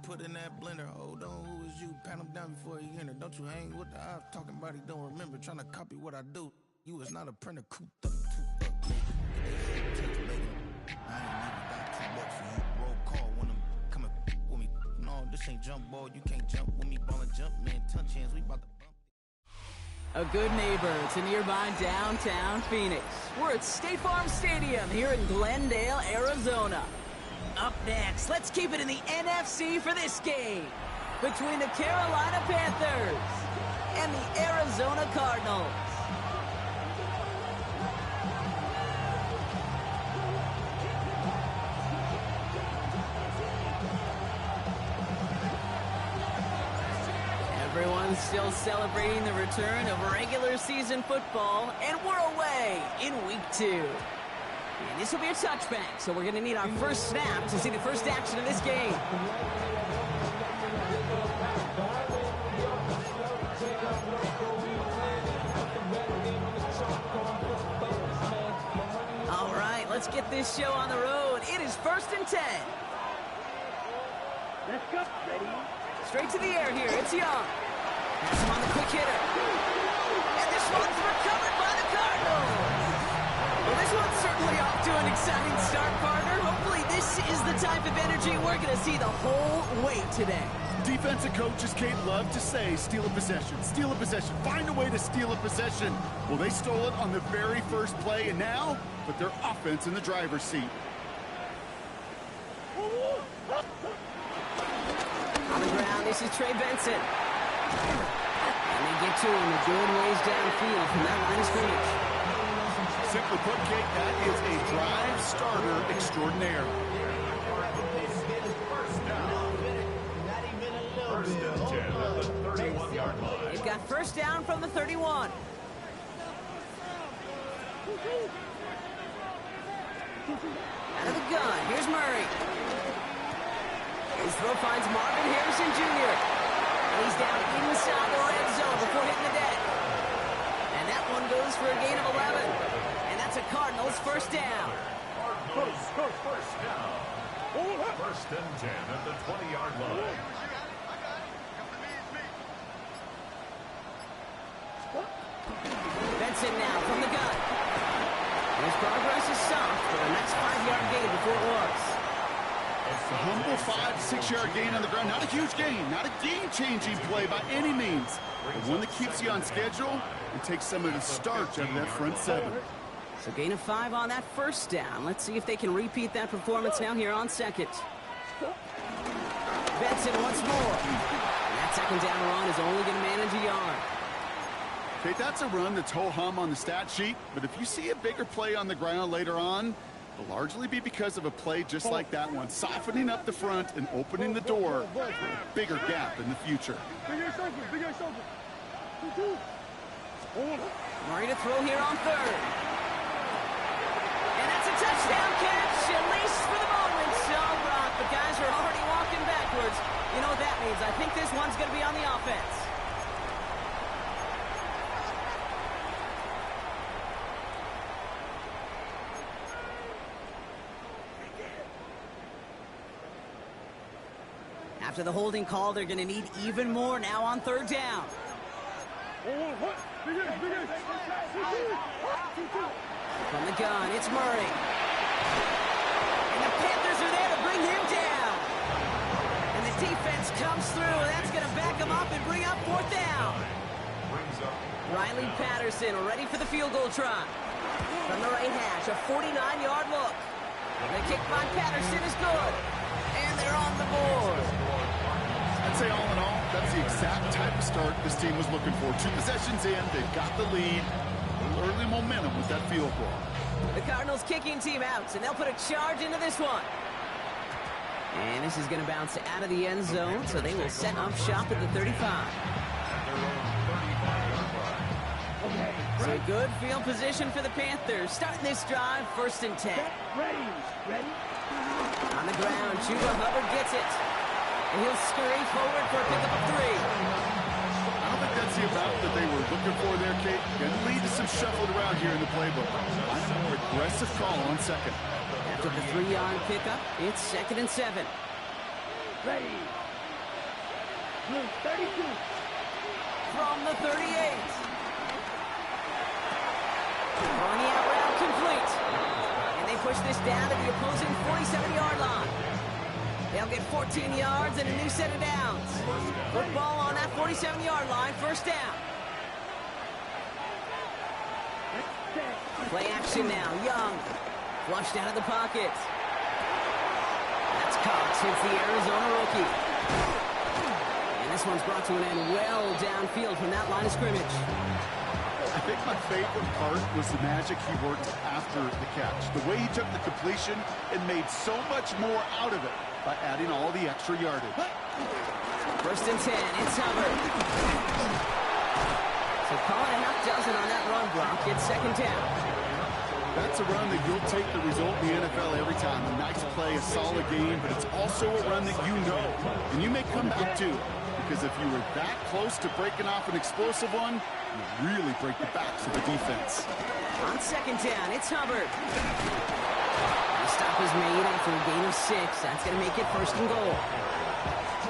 put in that blender. Hold on, who is you? Pat him down before he enter. Don't you hang with the ops talking about he don't remember. Trying to copy what I do. You is not a printer. Cooped up, nigga. I ain't even got $2 for you. Roll call when I'm coming with me. No, this ain't jump ball. You can't jump with me. Ball and jump, man. Touch hands. We about to bump. A good neighbor to nearby downtown Phoenix. We're at State Farm Stadium here in Glendale, Arizona. Up next, let's keep it in the NFC for this game between the Carolina Panthers and the Arizona Cardinals. Everyone's still celebrating the return of regular season football, and we're away in week 2. And this will be a touchback, so we're going to need our first snap to see the first action of this game. All right, let's get this show on the road. It is 1st and 10. Let's go. Ready? Straight to the air here. It's Young. Pass him on the quick hitter. And this one's recovered by the Cardinals. Well, this one's certainly off to an exciting start, partner. Hopefully this is the type of energy we're going to see the whole way today. Defensive coaches, Kate, love to say, steal a possession, find a way to steal a possession. Well, they stole it on the very first play, and now put their offense in the driver's seat. On the ground, this is Trey Benson. And they get to him a good ways downfield from that line of scrimmage. Simply put, Kate, that is a drive starter extraordinaire. First and 10 at the 31-yard line. They've got first down from the 31. Out of the gun, here's Murray. His throw finds Marvin Harrison Jr. And he's down inside the red zone before hitting the deck. And that one goes for a gain of 11. And that's a Cardinals first down. Cardinals first down. First and 10 at the 20-yard line. Benson now from the gun. His progress is soft, but a nice 5-yard gain before it was. A humble 5 to 6 yard gain on the ground. Not a huge gain, not a game-changing play by any means, but one that keeps you on schedule and takes some of the starch out of that front 7. So gain of 5 on that first down. Let's see if they can repeat that performance now here on second. Benson once more. And that second down run is only going to manage a yard. Okay, that's a run that's ho-hum on the stat sheet, but if you see a bigger play on the ground later on, it'll largely be because of a play just like that one, softening up the front and opening the door for a bigger gap in the future. Murray to throw here on third. And that's a touchdown catch, at least for the moment. So, the guys are already walking backwards. You know what that means. I think this one's going to be on the offense. After the holding call, they're going to need even more now on third down. From the gun, it's Murray. And the Panthers are there to bring him down. And the defense comes through, and that's going to back him up and bring up fourth down. Riley Patterson ready for the field goal try. From the right hash, a 49-yard look. The kick by Patterson is good. And they're on the board. I'd say all in all, that's the exact type of start this team was looking for. 2 possessions in, they've got the lead. A little early momentum with that field goal. The Cardinals kicking team out, and they'll put a charge into this one. And this is going to bounce out of the end zone, so they will set up shop at the 35. So good field position for the Panthers. Starting this drive, 1st and 10. Ready. On the ground, Chuba Hubbard gets it. And he'll scurry forward for a pickup of 3. I don't think that's the amount that they were looking for there, Kate. Going to lead to some shuffled around here in the playbook. Find a more aggressive call on second. After the 3-yard pickup, it's 2nd and 7. Ready. From the 38. Throwing the out route complete. And they push this down to the opposing 47-yard line. They'll get 14 yards and a new set of downs. Football on that 47-yard line, first down. Play action now, Young. Flushed out of the pocket. That's Cox, hits the Arizona rookie. And this one's brought to an end well downfield from that line of scrimmage. I think my favorite part was the magic he worked after the catch. The way he took the completion and made so much more out of it by adding all the extra yardage. First and 10, it's Hubbard. So call it a half dozen on that run block. It's second down. That's a run that you'll take the result in the NFL every time. A nice play, a solid game, but it's also a run that you know. And you may come back to it. Because if you were that close to breaking off an explosive one, you really break the backs of the defense. On second down, it's Hubbard. The stop is made after a gain of 6. That's going to make it first and goal.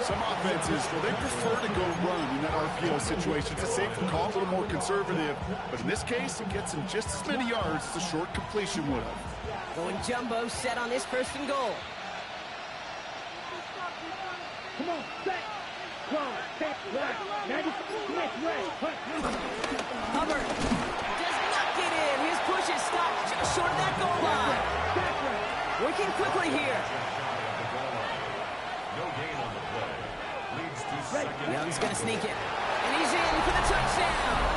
Some offenses, well, they prefer to go run in that RPO situation. It's a safer call, a little more conservative. But in this case, it gets him just as many yards as a short completion would have. Going jumbo set on this first and goal. Come on, set. Hubbard does not get in. His push is stopped just short of that goal line. Working quickly here. No gain on the play. Leads to second. Young's going to sneak it. And he's in for the touchdown.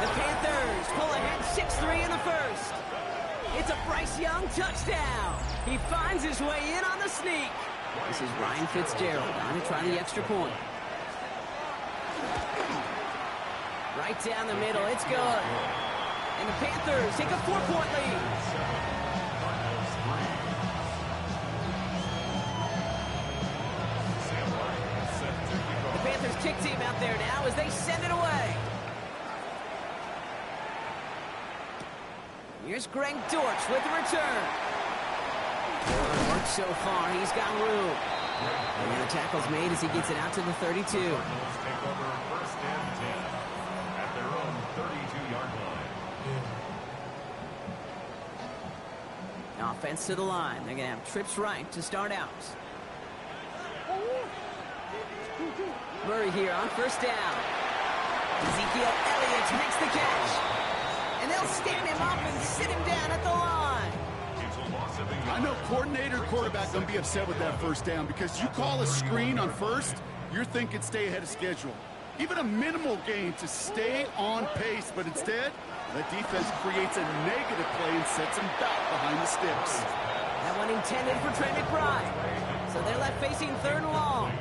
The Panthers pull ahead 6-3 in the first. It's a Bryce Young touchdown. He finds his way in on the sneak. This is Ryan Fitzgerald on to try the extra point. Right down the middle, it's good. And the Panthers take a 4-point lead. The Panthers kick team out there now as they send it away. Here's Greg Dortch with the return. Works so far, he's got room. And the tackle's made as he gets it out to the 32. Take over first and 10 at their own 32-yard line. Offense to the line. They're going to have trips right to start out. Murray here on first down. Ezekiel Elliott makes the catch. And they'll stand him up and sit him down at the line. I know coordinator, quarterback going to be upset with that first down because you call a screen on first, you're thinking stay ahead of schedule. Even a minimal gain to stay on pace, but instead, the defense creates a negative play and sets him back behind the sticks. That one intended for Trey McBride. So they're left facing third and long.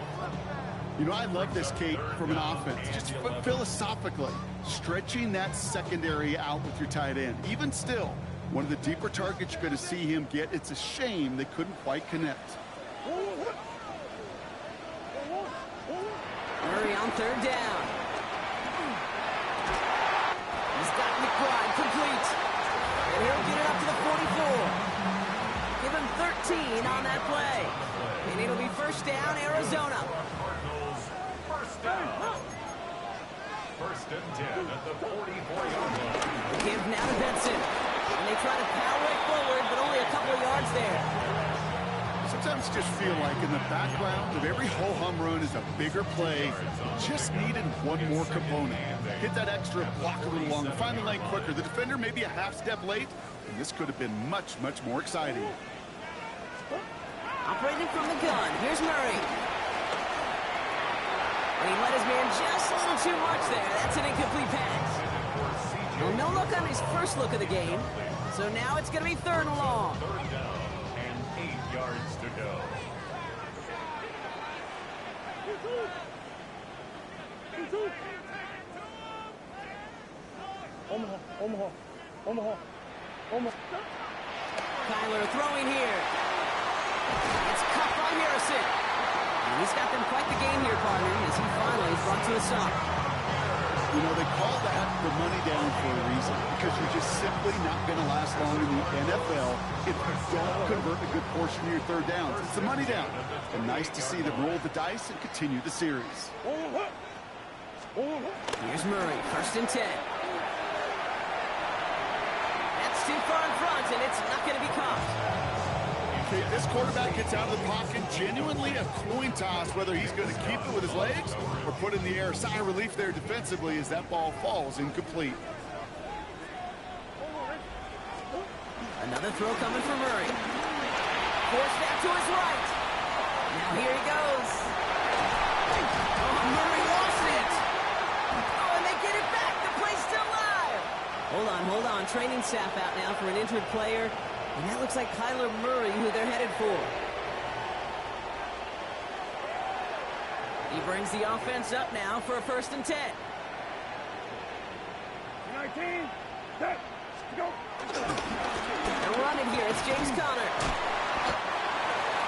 You know, I love this, Kate, from an offense. Just philosophically, stretching that secondary out with your tight end. Even still, one of the deeper targets you're going to see him get. It's a shame they couldn't quite connect. Murray on third down. He's got McBride complete. And he'll get it up to the 44. Give him 13 on that play. And it'll be first down, Arizona. First down. First and 10 at the 44-yard line. The give now to Benson. And they try to power it forward, but only a couple of yards there. Sometimes just feel like in the background of every ho-hum run is a bigger play. Just needed one more component. Hit that extra, block a little longer, find the lane quicker. The defender maybe a half step late, and this could have been much, much more exciting. Operating from the gun, here's Murray. And he let his man just a little too much there. That's an incomplete pass. Well, no look on his first look of the game. So now it's going to be third and long. Third down and 8 yards to go. Kyler throwing here. It's cut by Harrison. And he's got them quite the game here, partner, as he finally is brought to a stop. You know, they call that the money down for a reason, because you're just simply not going to last long in the NFL if you don't convert a good portion of your third downs. It's the money down. And nice to see them roll the dice and continue the series. Here's Murray, 1st and 10. That's too far in front, and it's not going to be caught. Okay, this quarterback gets out of the pocket, genuinely a coin toss whether he's going to keep it with his legs or put it in the air. Sigh of relief there defensively as that ball falls incomplete. Another throw coming from Murray. Forced back to his right. Now here he goes. Oh, Murray lost it. Oh, and they get it back. The play's still live. Hold on. Training staff out now for an injured player. And that looks like Kyler Murray, who they're headed for. He brings the offense up now for a 1st and 10. 19, set, go. They're running here. It's James Conner.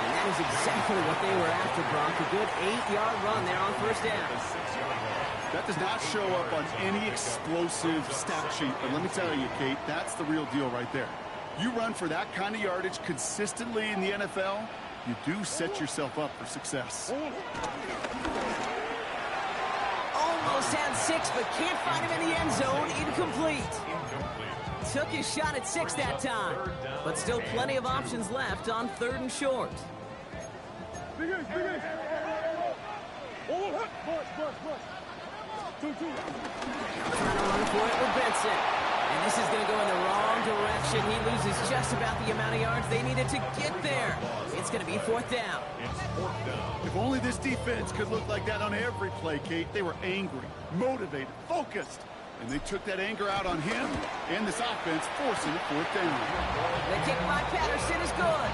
And that is exactly what they were after, Brock. A good 8-yard run there on 1st down. That does not show up on any explosive stat sheet. But let me tell you, Kate, that's the real deal right there. You run for that kind of yardage consistently in the NFL, you do set yourself up for success. Almost had 6, but can't find him in the end zone. Incomplete. Took his shot at 6 that time, but still plenty of options left on 3rd and short. Big ace. Two. Trying to run for it with Benson. And this is going to go in the wrong direction. He loses just about the amount of yards they needed to get there. It's going to be 4th down. If only this defense could look like that on every play, Kate. They were angry, motivated, focused. And they took that anger out on him and this offense, forcing it 4th down. The kick by Patterson is good.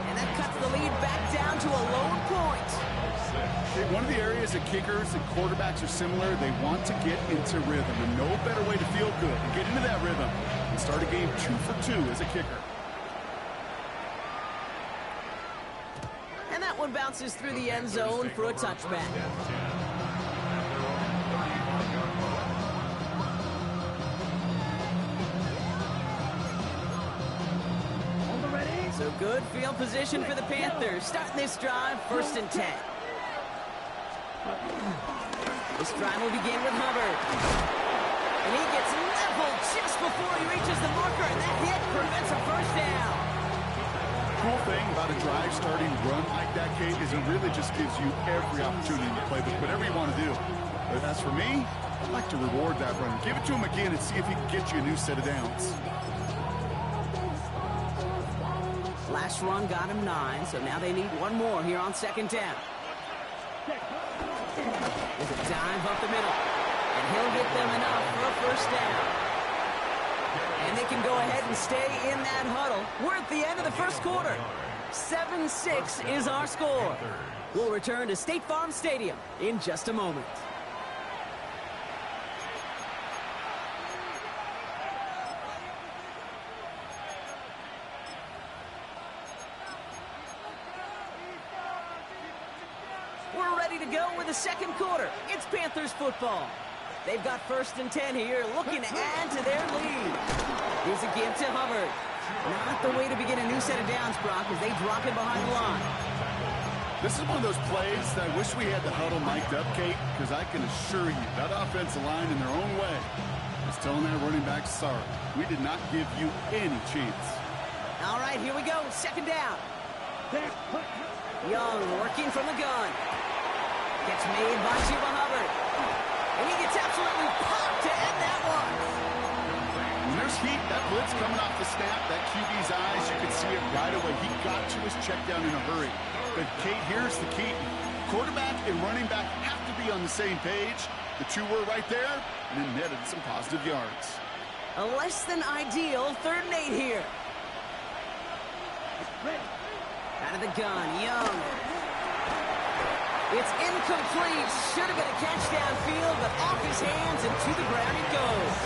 And that cuts the lead back down to a lone point. One of the areas that kickers and quarterbacks are similar, they want to get into rhythm. And no better way to feel good and get into that rhythm and start a game 2 for 2 as a kicker. And that one bounces through the end zone for a touchback. So good field position for the Panthers. Starting this drive, 1st and 10. This drive will begin with Hubbard. And he gets leveled just before he reaches the marker, and that hit prevents a 1st down. Cool thing about a drive starting run like that, Kate, is it really just gives you every opportunity to play with whatever you want to do. But as for me, I'd like to reward that run. Give it to him again and see if he can get you a new set of downs. Last run got him 9, so now they need one more here on 2nd down. With a dive up the middle. And he'll get them enough for a 1st down. And they can go ahead and stay in that huddle. We're at the end of the 1st quarter. 7-6 is our score. We'll return to State Farm Stadium in just a moment. We're ready to go with the 2nd quarter. It's Panthers football. They've got 1st and 10 here, looking to add to their lead. Here's a give to Hubbard. Not the way to begin a new set of downs, Brock, as they drop it behind the line. This is one of those plays that I wish we had the huddle mic'd up, Kate, because I can assure you that offensive line in their own way is telling that running back, sorry, we did not give you any chance. All right, here we go. 2nd down. Young working from the gun. Gets made by Chuba Hubbard. And he gets absolutely popped to end that one. When there's heat, that blitz coming off the snap, that QB's eyes, you can see it right away. He got to his check down in a hurry. But, Kate, here's the key. Quarterback and running back have to be on the same page. The two were right there, and then netted some positive yards. A less than ideal 3rd and 8 here. Out of the gun, Young. It's incomplete. Should have been a catch downfield, but off his hands and to the ground it goes.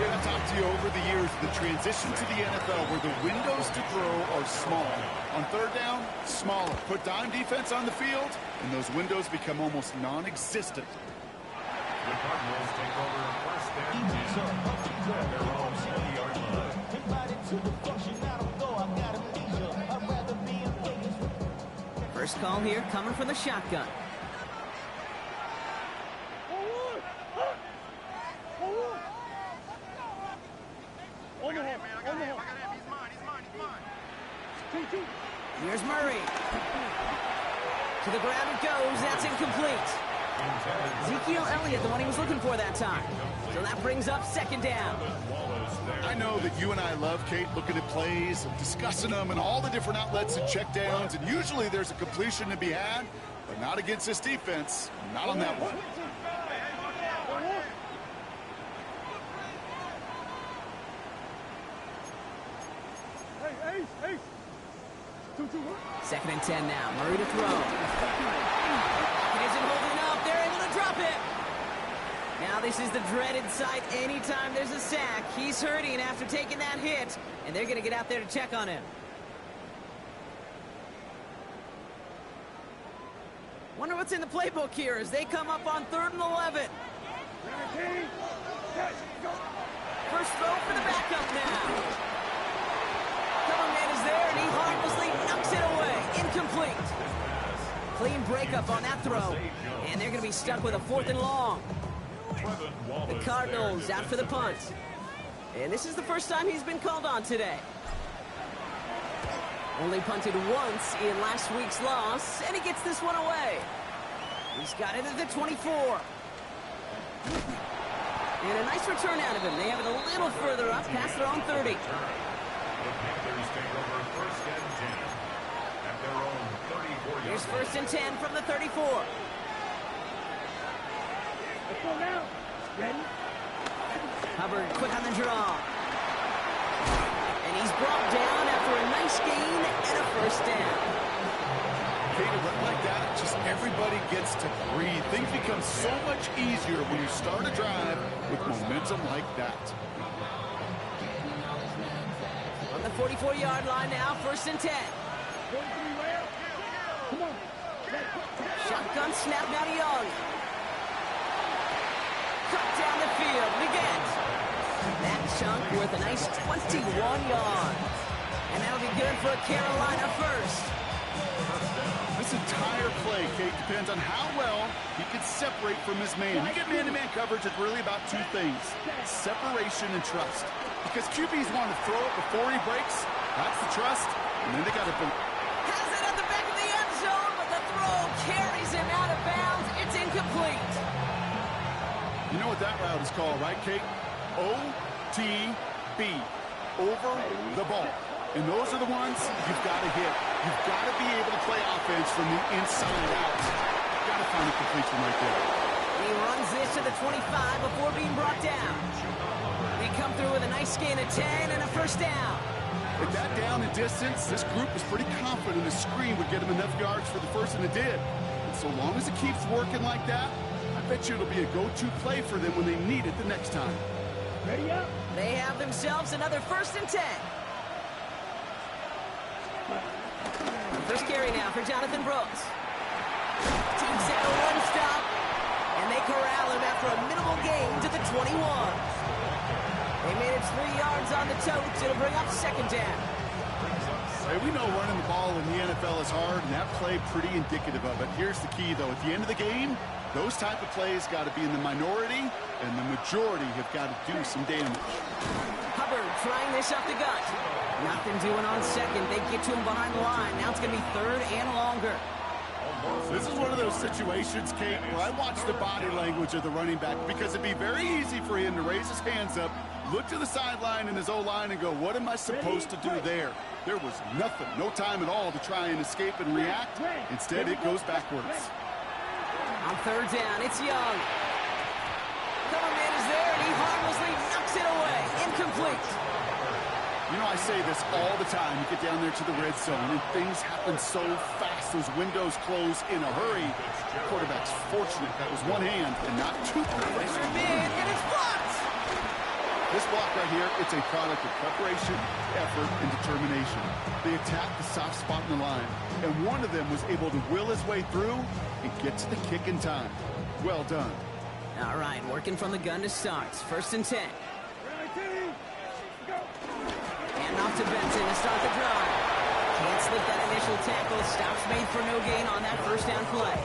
Yeah, I've talked to you over the years, the transition to the NFL where the windows to throw are small. On 3rd down, smaller. Put dime defense on the field, and those windows become almost non-existent. The Cardinals take over first and 10 at their own 20-yard line. First call here coming from the shotgun. Here's Murray. To the ground it goes. That's incomplete. Ezekiel Elliott, the one he was looking for that time. So that brings up second down. I know that you and I love, Kate, looking at plays and discussing them and all the different outlets and checkdowns, and usually there's a completion to be had, but not against this defense. Not on that one. Second and 10 now. Murray to throw. He isn't holding up. They're able to drop it. Now this is the dreaded sight anytime there's a sack. He's hurting after taking that hit, and they're going to get out there to check on him. Wonder what's in the playbook here as they come up on 3rd and 11. First throw for the backup now. Man is there, and he harmlessly knocks it away. Incomplete. Clean breakup on that throw. And they're going to be stuck with a 4th and long. The Cardinals out for the punt. And this is the first time he's been called on today. Only punted once in last week's loss, and he gets this one away. He's got it at the 24. And a nice return out of him. They have it a little further up past their own 30. The Panthers take over first and 10 at their own 34-yard line. Here's first and 10 from the 34. Let's go now. Ready? Hubbard quick on the draw. And he's brought down after a nice gain and a first down. Kate, a run like that, just everybody gets to breathe. Things become so much easier when you start a drive with momentum like that. On the 44-yard line now, first and 10. Come on. Shotgun snap now to Young. Cut down the field again. That chunk worth a nice 21 yards. And that'll be good for a Carolina first. This entire play, Kate, depends on how well he can separate from his man. You get man-to-man coverage, it's really about two things: separation and trust. Because QBs want to throw it before he breaks. That's the trust. And then they got to... Has it at the back of the end zone, but the throw carries him out of bounds. It's incomplete. You know what that route is called, right, Kate? OTB. Over the ball. And those are the ones you've got to hit. You've got to be able to play offense from the inside out. You've got to find a completion right there. He runs this to the 25 before being brought down. They come through with a nice gain of 10 and a first down. With that down and distance, this group was pretty confident the screen would get him enough yards for the first, and it did. And so long as it keeps working like that, I bet you it'll be a go-to play for them when they need it the next time. Ready up. They have themselves another first and 10. First carry now for Jonathan Brooks. Team set a one stop, and they corral him after a minimal gain to the 21. They managed 3 yards on the totes. It'll bring up second down. Hey, we know running the ball in the NFL is hard, and that play pretty indicative of it. Here's the key, though. At the end of the game, those type of plays got to be in the minority, and the majority have got to do some damage. Hubbard trying this up the gut. Nothing doing on second. They get to him behind the line. Now it's going to be third and longer. This is one of those situations, Kate, where I watch the body language of the running back, because it'd be very easy for him to raise his hands up, look to the sideline in his O-line and go, what am I supposed to do there? There was nothing, no time at all to try and escape and react. Instead, it goes backwards. On third down, it's Young. Man is there, and he harmlessly knocks it away. Incomplete. You know, I say this all the time. You get down there to the red zone, and things happen so fast. Those windows close in a hurry. The quarterback's fortunate that was one hand and not two. Pressure big, and it's blocked. This block right here, it's a product of preparation, effort, and determination. They attacked the soft spot in the line, and one of them was able to will his way through and get to the kick in time. Well done. All right, working from the gun to start. 1st and 10. And off to Benson to start the drive. Can't slip that initial tackle. Stops made for no gain on that 1st down play.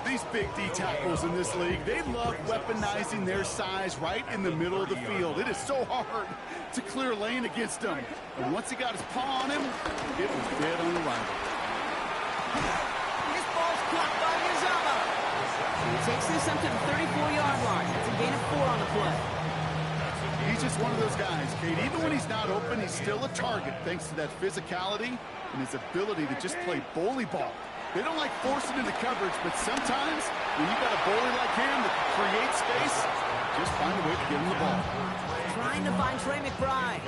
These big D tackles in this league, they love weaponizing their size right in the middle of the field. It is so hard to clear lane against them. And once he got his paw on him, it was dead on arrival. This ball's caught by Uzama. He takes this up to the 34-yard line. That's a gain of 4 on the play. He's just one of those guys, Kate. Even when he's not open, he's still a target thanks to that physicality and his ability to just play bully ball. They don't like forcing into coverage, but sometimes when you got a bully like him that can create space, just find a way to get him the ball. Trying to find Trey McBride.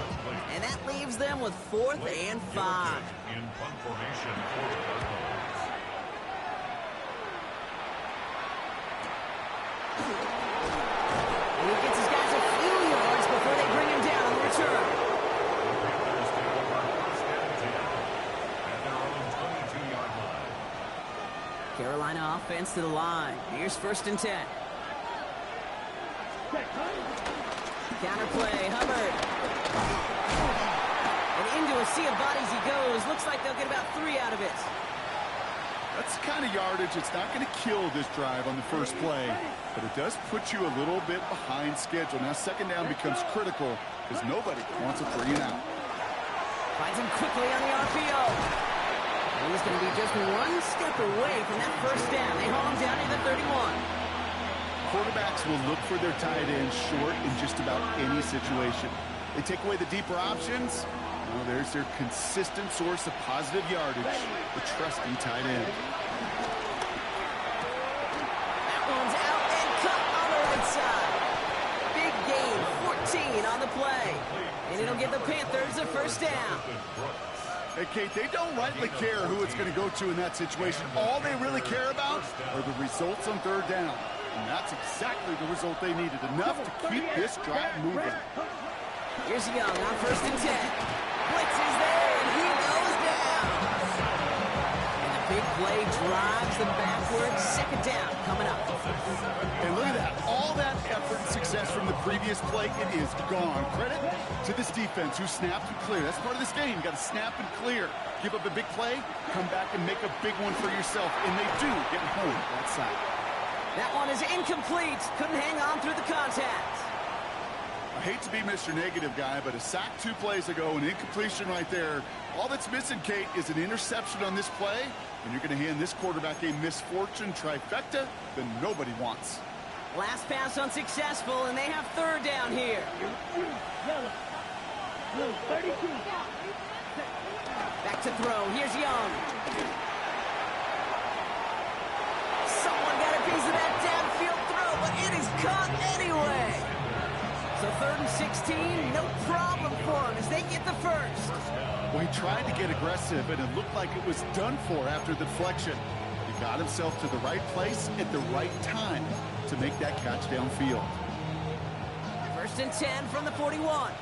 And that leaves them with 4th and 5. In punt formation for the Cardinals. And he gets his guys a few yards before they bring him down on the return. Panthers take over 1st and 10 at their own 22-yard line. Carolina offense to the line. Here's 1st and 10. Counter play, Hubbard. And into a sea of bodies he goes. Looks like they'll get about 3 out of it. That's the kind of yardage it's not going to kill this drive on the first play, but it does put you a little bit behind schedule. Now 2nd down becomes critical because nobody wants a 3 and out. Finds him quickly on the RPO. And he's going to be just 1 step away from that 1st down. They haul him down to the 31. Quarterbacks will look for their tight end short in just about any situation. They take away the deeper options. Well, there's their consistent source of positive yardage, the trusty tight end. That one's out and cut on the right side. Big gain, 14 on the play. And it'll give the Panthers a 1st down. Hey, Kate, they don't rightly care who it's going to go to in that situation. All they really care about are the results on 3rd down. And that's exactly the result they needed, enough to keep this drive moving. Here's Young on 1st and 10. Blitz is there, and he goes down. And the big play drives them backwards. 2nd down coming up. And look at that. All that effort and success from the previous play, it is gone. Credit to this defense who snapped and cleared. That's part of this game. You got to snap and clear. Give up a big play, come back and make a big one for yourself. And they do get home that side. That one is incomplete. Couldn't hang on through the contact. I hate to be Mr. Negative guy, but a sack 2 plays ago, an incompletion right there. All that's missing, Kate, is an interception on this play, and you're going to hand this quarterback a misfortune trifecta that nobody wants. Last pass unsuccessful, and they have 3rd down here. Blue, 32. Back to throw. Here's Young. Someone got a piece of that downfield throw, but it is caught anyway. So 3rd and 16, no problem for him as they get the 1st. Well, he tried to get aggressive, and it looked like it was done for after the deflection. He got himself to the right place at the right time to make that catch downfield. 1st and 10 from the 41.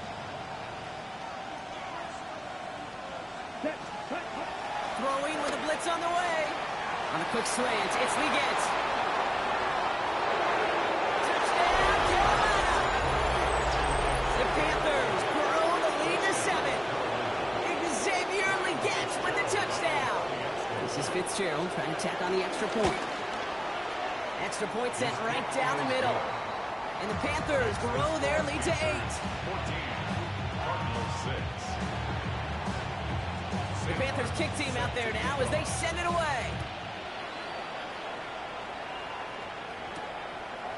Throwing with a blitz on the way. On a quick slant, it's Leggett. Touchdown, Carolina! The Panthers grow the lead to 7. Xavier Leggett with the touchdown. This is Fitzgerald trying to tack on the extra point. Extra point sent right down the middle. And the Panthers grow their lead to 8. 14, Cardinals 6. The Panthers kick team out there now as they send it away.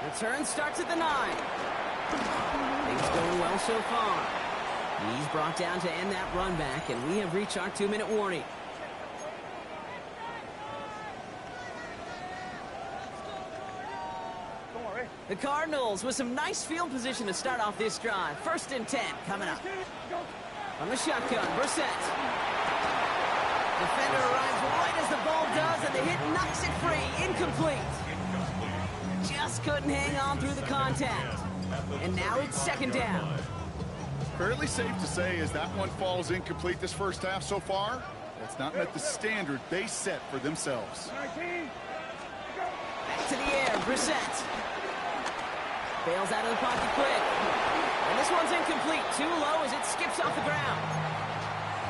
Return starts at the 9. Things going well so far. He's brought down to end that run back, and we have reached our 2-minute warning. The Cardinals with some nice field position to start off this drive. 1st and 10 coming up. From the shotgun, Brissett. Defender arrives right as the ball does, and the hit knocks it free. Incomplete. Just couldn't hang on through the contact. And now it's 2nd down. Fairly safe to say as that one falls incomplete this first half so far, that's not met the standard they set for themselves. Back to the air, Brissett. Bails out of the pocket quick. And this one's incomplete. Too low as it skips off the ground.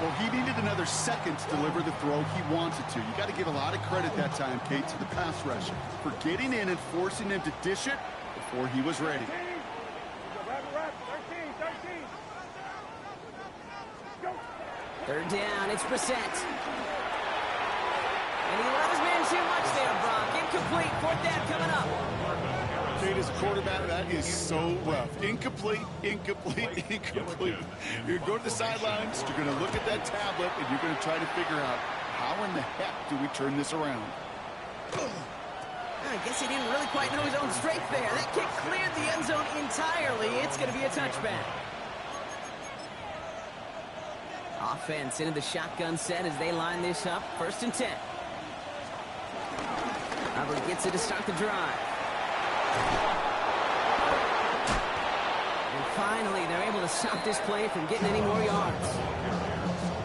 Well, he needed another second to deliver the throw he wanted to. You got to give a lot of credit that time, Kate, to the pass rusher for getting in and forcing him to dish it before he was ready. 3rd down, it's Brissett. And he let his man too much there, Brock. Incomplete, 4th down coming up. Kate, as a quarterback, that is so rough. Incomplete, incomplete, incomplete. You're going to go to the sidelines, you're going to look at that tablet, and you're going to try to figure out how in the heck do we turn this around. I guess he didn't really quite know his own strength there. That kick cleared the end zone entirely. It's going to be a touchback. Offense into the shotgun set as they line this up. 1st and 10. Hubbard gets it to start the drive. And finally, they're able to stop this play from getting any more yards.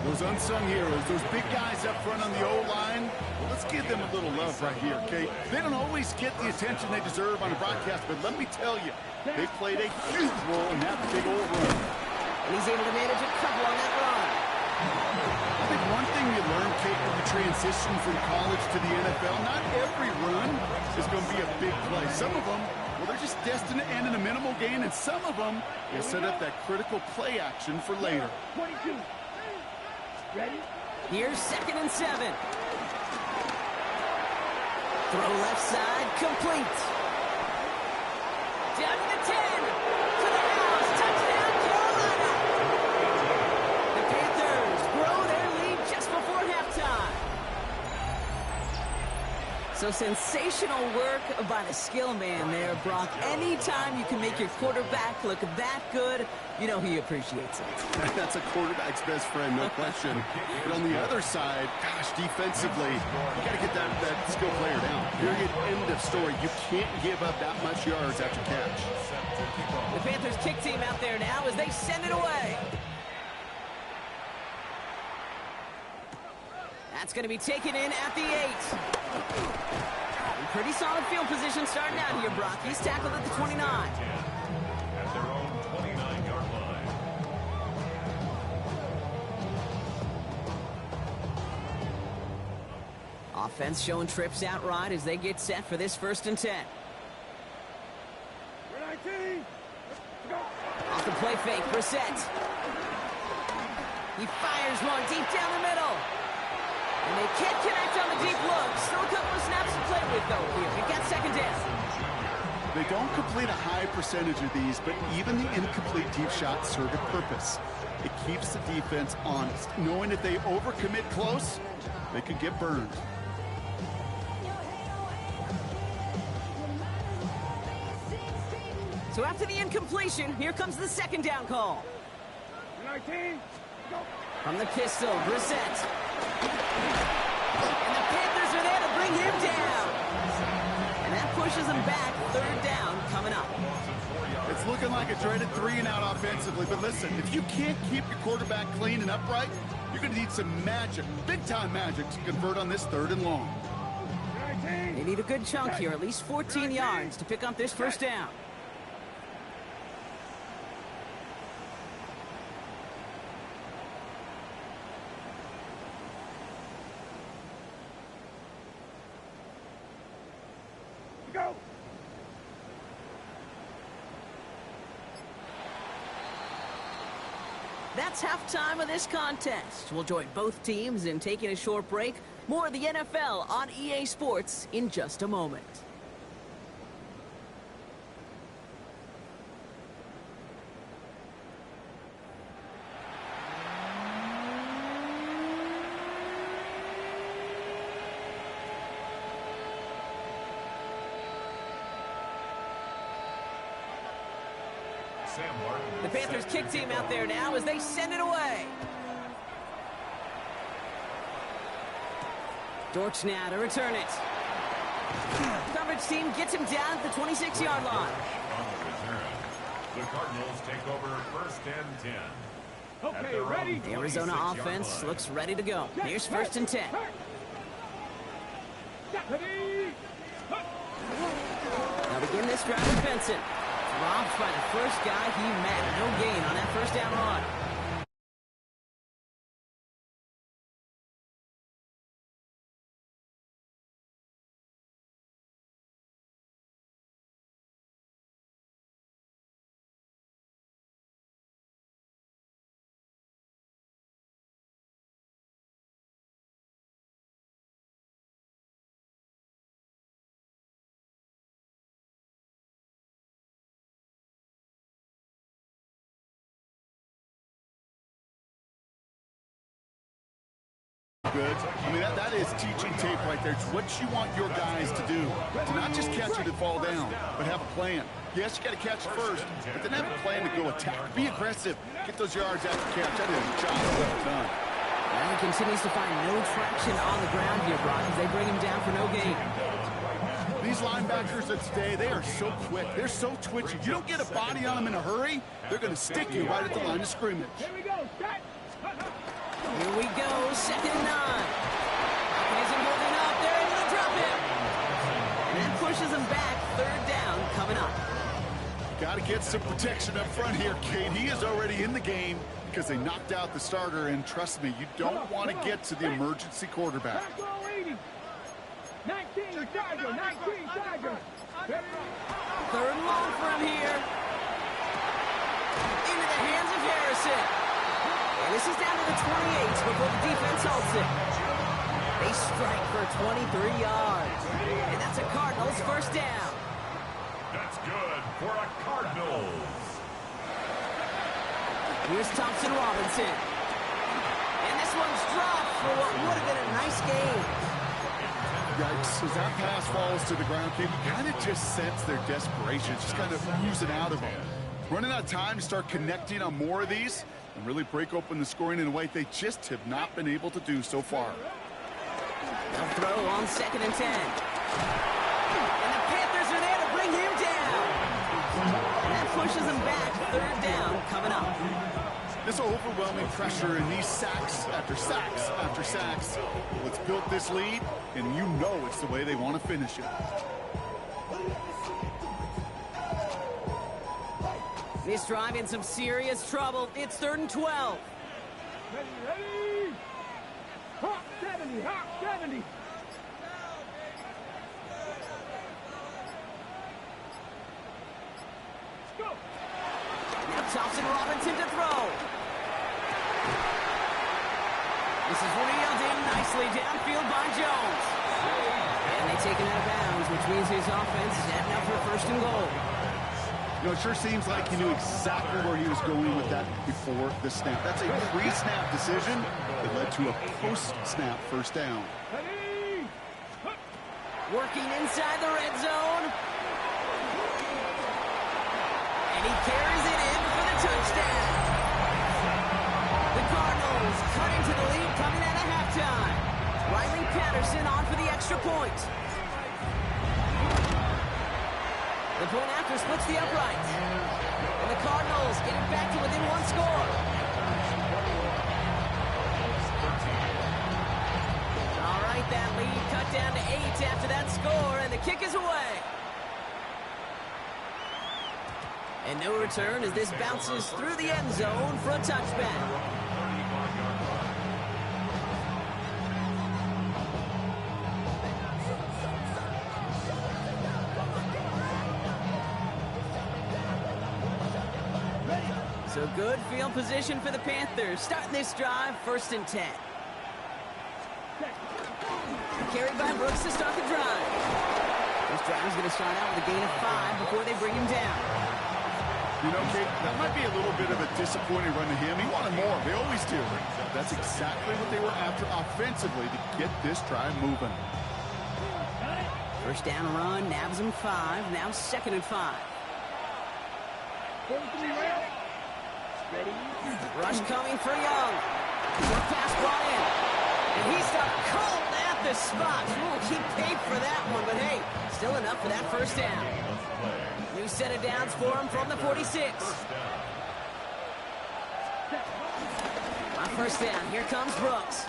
Those unsung heroes, those big guys up front on the O-line, well, let's give them a little love right here, Kate. They don't always get the attention they deserve on a broadcast, but let me tell you, they played a huge role in that big old run. And he's able to manage a couple on that run. I think one thing you learn, Kate, when you transition from college to the NFL, not every run is going to be a big play. Some of them, well, they're just destined to end in a minimal gain, and some of them will set up that critical play action for later. 22. Ready? Here's 2nd and 7. Throw left side, complete. Down to the 10. To the house. Touchdown, Carolina. The Panthers grow their lead just before halftime. So sensational work by the skill man there, Brock. Anytime you can make your quarterback look that good, you know he appreciates it. That's a quarterback's best friend, no question. But on the other side, gosh, defensively, you got to get that skill player down. Period, end of story. You can't give up that much yards after catch. The Panthers kick team out there now as they send it away. That's going to be taken in at the 8. Pretty solid field position starting out here, Brock. He's tackled at the 29. At their own 29-yard line. Offense showing trips outright as they get set for this 1st and 10. 19. Off the play fake, Brissett. He fires one deep down the middle. And they can't connect on the deep look. Still a couple of snaps to play with, though, here. We've got 2nd down. They don't complete a high percentage of these, but even the incomplete deep shots serve a purpose. It keeps the defense honest, knowing if they overcommit close, they could get burned. So after the incompletion, here comes the 2nd down call. 19. Go. From the pistol, Brissett. And the Panthers are there to bring him down. And that pushes them back. 3rd down coming up. It's looking like a dreaded 3-and-out offensively, but listen, if you can't keep your quarterback clean and upright, you're going to need some magic, big-time magic, to convert on this 3rd and long. 19. They need a good chunk here, at least 14 yards to pick up this 1st down. Go. That's halftime of this contest. We'll join both teams in taking a short break. More of the NFL on EA Sports in just a moment. The Panthers kick team out there now as they send it away. Dortch now to return it. Coverage team gets him down at the 26-yard line. On the return, the Cardinals take over 1st and 10. Okay, ready? The Arizona offense looks ready to go. Here's 1st and 10. Ready? They'll begin this drive with Benson. Robbed by the first guy he met. No gain on that first down run. Good. I mean, that is teaching tape right there. It's what you want your guys to do. To not just catch it and fall down, but have a plan. Yes, you got to catch it first, but then have a plan to go attack. Be aggressive. Get those yards after catch. That is a job well done. And he continues to find no traction on the ground here, Brock, as they bring him down for no gain. These linebackers of today, they are so quick. They're so twitchy. You don't get a body on them in a hurry, they're going to stick you right at the line of scrimmage. Here we go. Set. Here we go, 2nd and 9. He isn't holding up. They're able to drop him. And that pushes him back. 3rd down coming up. Got to get some protection up front here, Kate. He is already in the game because they knocked out the starter, and trust me, you don't want to get to the emergency quarterback. 19, Tiger. 19, Tiger. 3rd and long for him here. Into the hands of Harrison. And this is down to the 28 before the defense halts it. They strike for 23 yards. And that's a Cardinals 1st down. That's good for a Cardinals. Here's Thompson Robinson. And this one's dropped for what would have been a nice game. Yikes, as that pass falls to the ground, Kate, you kind of just sense their desperation. It's just kind of oozing out of them. Running out of time to start connecting on more of these and really break open the scoring in a way they just have not been able to do so far. They'll throw on 2nd and 10. And the Panthers are there to bring him down. And that pushes him back. 3rd down coming up. This overwhelming pressure and these sacks after sacks after sacks. What's built this lead, and you know it's the way they want to finish it. This drive in some serious trouble. It's 3rd and 12. Ready. Hawk 70. Hawk 70. Let's go. Now Thompson Robinson to throw. This is reeled in nicely downfield by Jones. And they take him out of bounds, which means his offense is heading up for 1st and goal. You know, it sure seems like he knew exactly where he was going with that before the snap. That's a pre-snap decision that led to a post-snap 1st down. Ready. Working inside the red zone. And he carries it in for the touchdown. The Cardinals cut into the lead coming out of halftime. Riley Patterson on for the extra point. The point after splits the uprights. And the Cardinals get it back to within 1 score. All right, that lead cut down to 8 after that score, and the kick is away. And no return as this bounces through the end zone for a touchback. So good field position for the Panthers. Starting this drive, 1st and 10. Carried by Brooks to start the drive. This drive is going to start out with a gain of 5 before they bring him down. You know, Kate, that might be a little bit of a disappointing run to him. He wanted more. They always do. That's exactly what they were after offensively to get this drive moving. 1st down run, nabs him 5. Now 2nd and 5. Rush coming for Young. Short pass brought in. And he stopped cold at the spot. He paid for that one, but hey, still enough for that 1st down. New set of downs for him from the 46. On 1st down, here comes Brooks.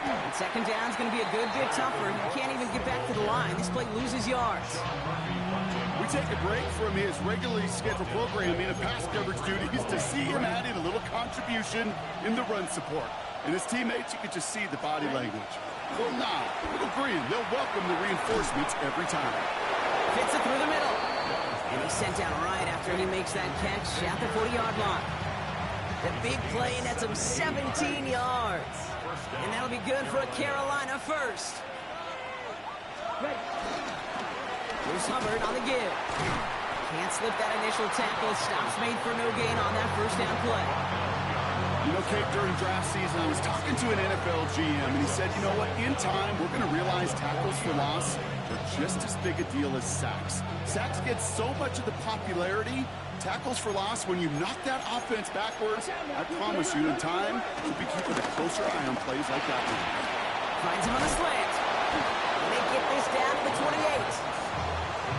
And 2nd down's going to be a good bit tougher. He can't even get back to the line. This play loses yards. We We take a break from his regularly scheduled programming and pass coverage duties to see him adding a little contribution in the run support. And his teammates, you can just see the body language. A little nod, a little grin. They'll welcome the reinforcements every time. Fits it through the middle. And he's sent down right after he makes that catch at the 40-yard line. The big play nets him 17 yards. And that'll be good for a Carolina first. Here's Hubbard on the give. Can't slip that initial tackle. Stops made for no gain on that first down play. You know, Kate, during draft season, I was talking to an NFL GM, and he said, you know what, in time, we're going to realize tackles for loss are just as big a deal as sacks. Sacks get so much of the popularity. Tackles for loss, when you knock that offense backwards, I promise you, in time, you'll be keeping a closer eye on plays like that one. Finds him on the slant. And they get this down to the 28.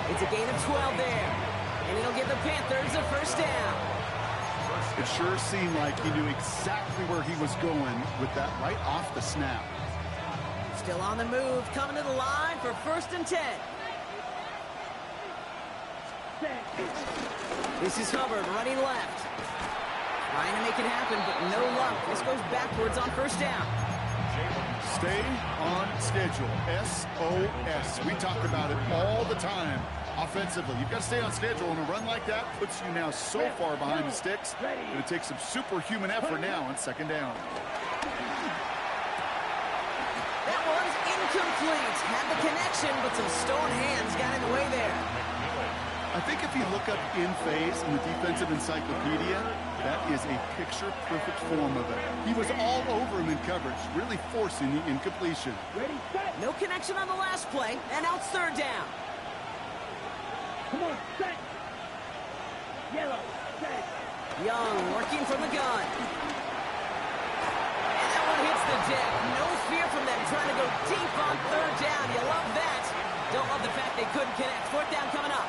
It's a gain of 12 there. And it'll give the Panthers a first down. It sure seemed like he knew exactly where he was going with that right off the snap. Still on the move, coming to the line for 1st and 10. This is Hubbard running left. Trying to make it happen, but no luck. This goes backwards on first down. Stay on schedule. SOS. We talk about it all the time. Offensively, you've got to stay on schedule, and a run like that puts you now so far behind the sticks. Going to take some superhuman effort now on second down. That one's incomplete. Had the connection, but some stone hands got in the way there. I think if you look up in phase in the defensive encyclopedia, that is a picture-perfect form of it. He was all over him in coverage, really forcing the incompletion. No connection on the last play, and now it's third down. Come on, set. Yellow, set. Young working from the gun. And that one hits the deck. No fear from them trying to go deep on third down. You love that. Don't love the fact they couldn't connect. Fourth down coming up.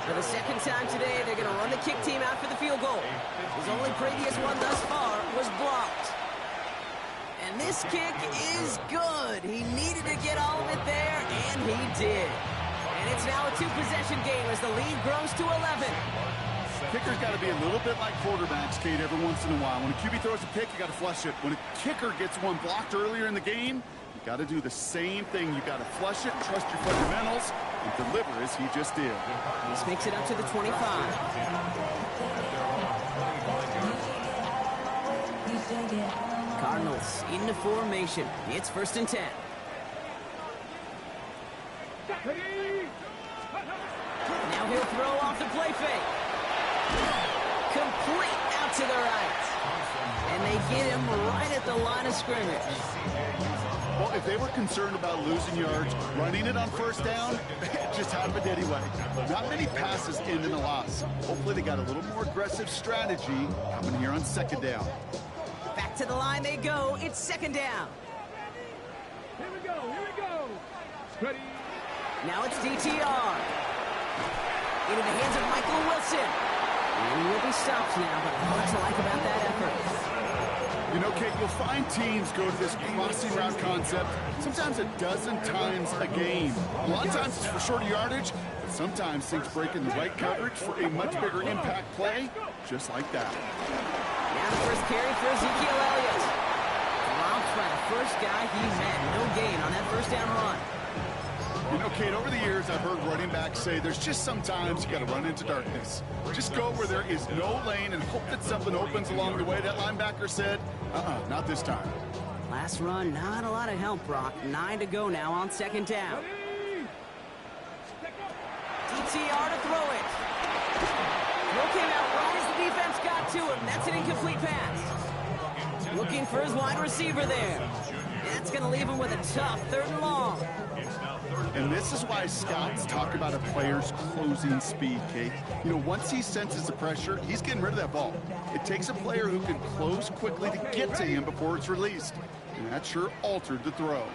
For the second time today, they're going to run the kick team out for the field goal. His only previous one thus far was blocked. And this kick is good. He needed to get all of it there, and he did. And it's now a two-possession game as the lead grows to 11. Kicker's got to be a little bit like quarterbacks, Kate, every once in a while. When a QB throws a pick, you got to flush it. When a kicker gets one blocked earlier in the game, you got to do the same thing. You got to flush it, trust your fundamentals, and deliver as he just did. This makes it up to the 25. Cardinals into formation. It's 1st and 10. Now he'll throw off the play fake. Complete out to the right. And they get him right at the line of scrimmage. Well, if they were concerned about losing yards, running it on first down, it just happened anyway. Not many passes end in a loss. Hopefully they got a little more aggressive strategy coming here on second down. Back to the line they go. It's second down. Here we go, here we go. Ready. Now it's DTR. Into the hands of Michael Wilson. And he will be stopped now, but what to like about that effort? You know, Kate, you'll find teams go to this crossing route concept sometimes a dozen times a game. A lot of times it's for shorter yardage, but sometimes things break in the right coverage for a much bigger impact play, just like that. Now the first carry for Ezekiel Elliott. Dropped by the first guy he met. No gain on that first down run. You know, Kate, over the years, I've heard running backs say there's just sometimes you got to run into darkness. Just go where there is no lane and hope that something opens along the way. That linebacker said, not this time. Last run, not a lot of help, Brock. 9 to go now on second down. DTR to throw it. Throw came out right as the defense got to him. That's an incomplete pass. Looking for his wide receiver there. That's going to leave him with a tough 3rd and long. And this is why scouts talk about a player's closing speed, Kate. You know, once he senses the pressure, he's getting rid of that ball. It takes a player who can close quickly to get to him before it's released. And that sure altered the throw.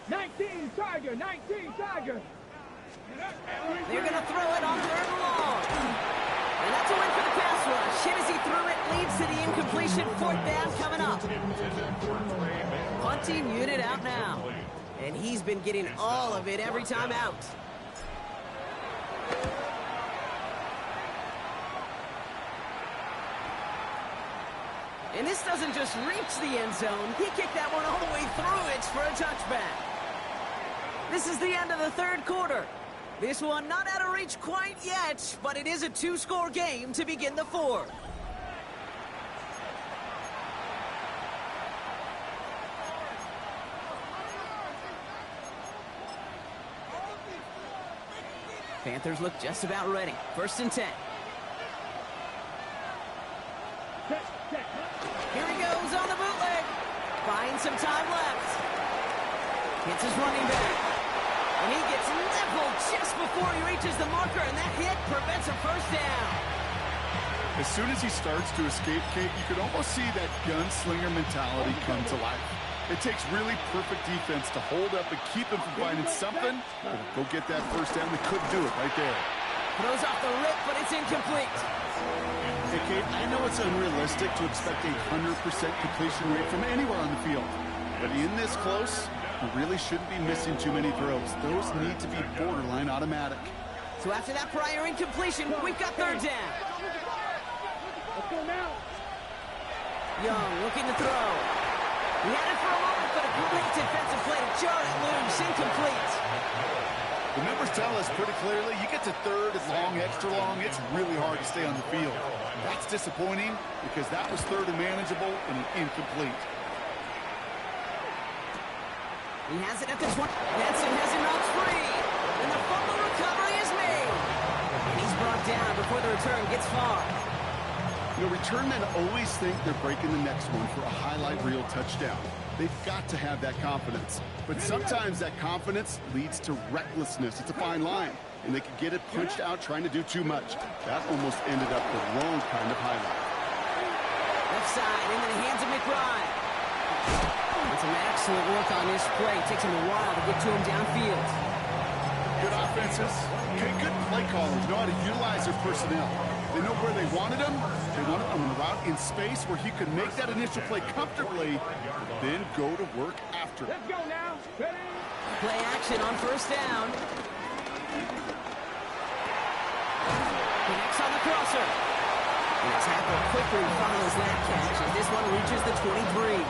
19 Tiger, 19 Tiger. They're going to throw it on 3rd and long. And that's a win for the pass rush. Hit as he threw it, leads to the incompletion. 4th down coming up. Punting unit out now. And he's been getting all of it every time out. And this doesn't just reach the end zone. He kicked that one all the way through. It's for a touchback. This is the end of the third quarter. This one not out of reach quite yet, but it is a two-score game to begin the fourth. Panthers look just about ready. 1st and 10. Here he goes on the bootleg. Finds some time left. Hits his running back. And he gets leveled just before he reaches the marker, and that hit prevents a first down. As soon as he starts to escape, Kate, you could almost see that gunslinger mentality come to life. It takes really perfect defense to hold up and keep him from finding something. Go get that first down. They couldn't do it right there. Throws off the rip, but it's incomplete. Hey, Kate, I know it's unrealistic to expect a 100% completion rate from anywhere on the field. But in this close, you really shouldn't be missing too many throws. Those need to be borderline automatic. So after that prior incompletion, we've got 3rd down. Young looking to throw. He had it for a moment, but a great defensive play to jar it loose. Incomplete. The numbers tell us pretty clearly, you get to 3rd and long, extra long, it's really hard to stay on the field. That's disappointing because that was 3rd and manageable and an incomplete. He has it at the 20. Benson has him knocked free. And the fumble recovery is made. And he's brought down before the return gets far. You know, return men always think they're breaking the next one for a highlight reel touchdown. They've got to have that confidence. But sometimes that confidence leads to recklessness. It's a fine line. And they can get it punched out trying to do too much. That almost ended up the wrong kind of highlight. Left side into the hands of McBride. And some excellent work on this play. It takes him a while to get to him downfield. Good offenses. Okay, good play callers know how to utilize their personnel. They know where they wanted him. They wanted him on a route in space where he could make that initial play comfortably, then go to work after. Let's go now. Ready? Play action on 1st down. Connects on the crosser. And the tackle quickly follows that catch, and this one reaches the 23.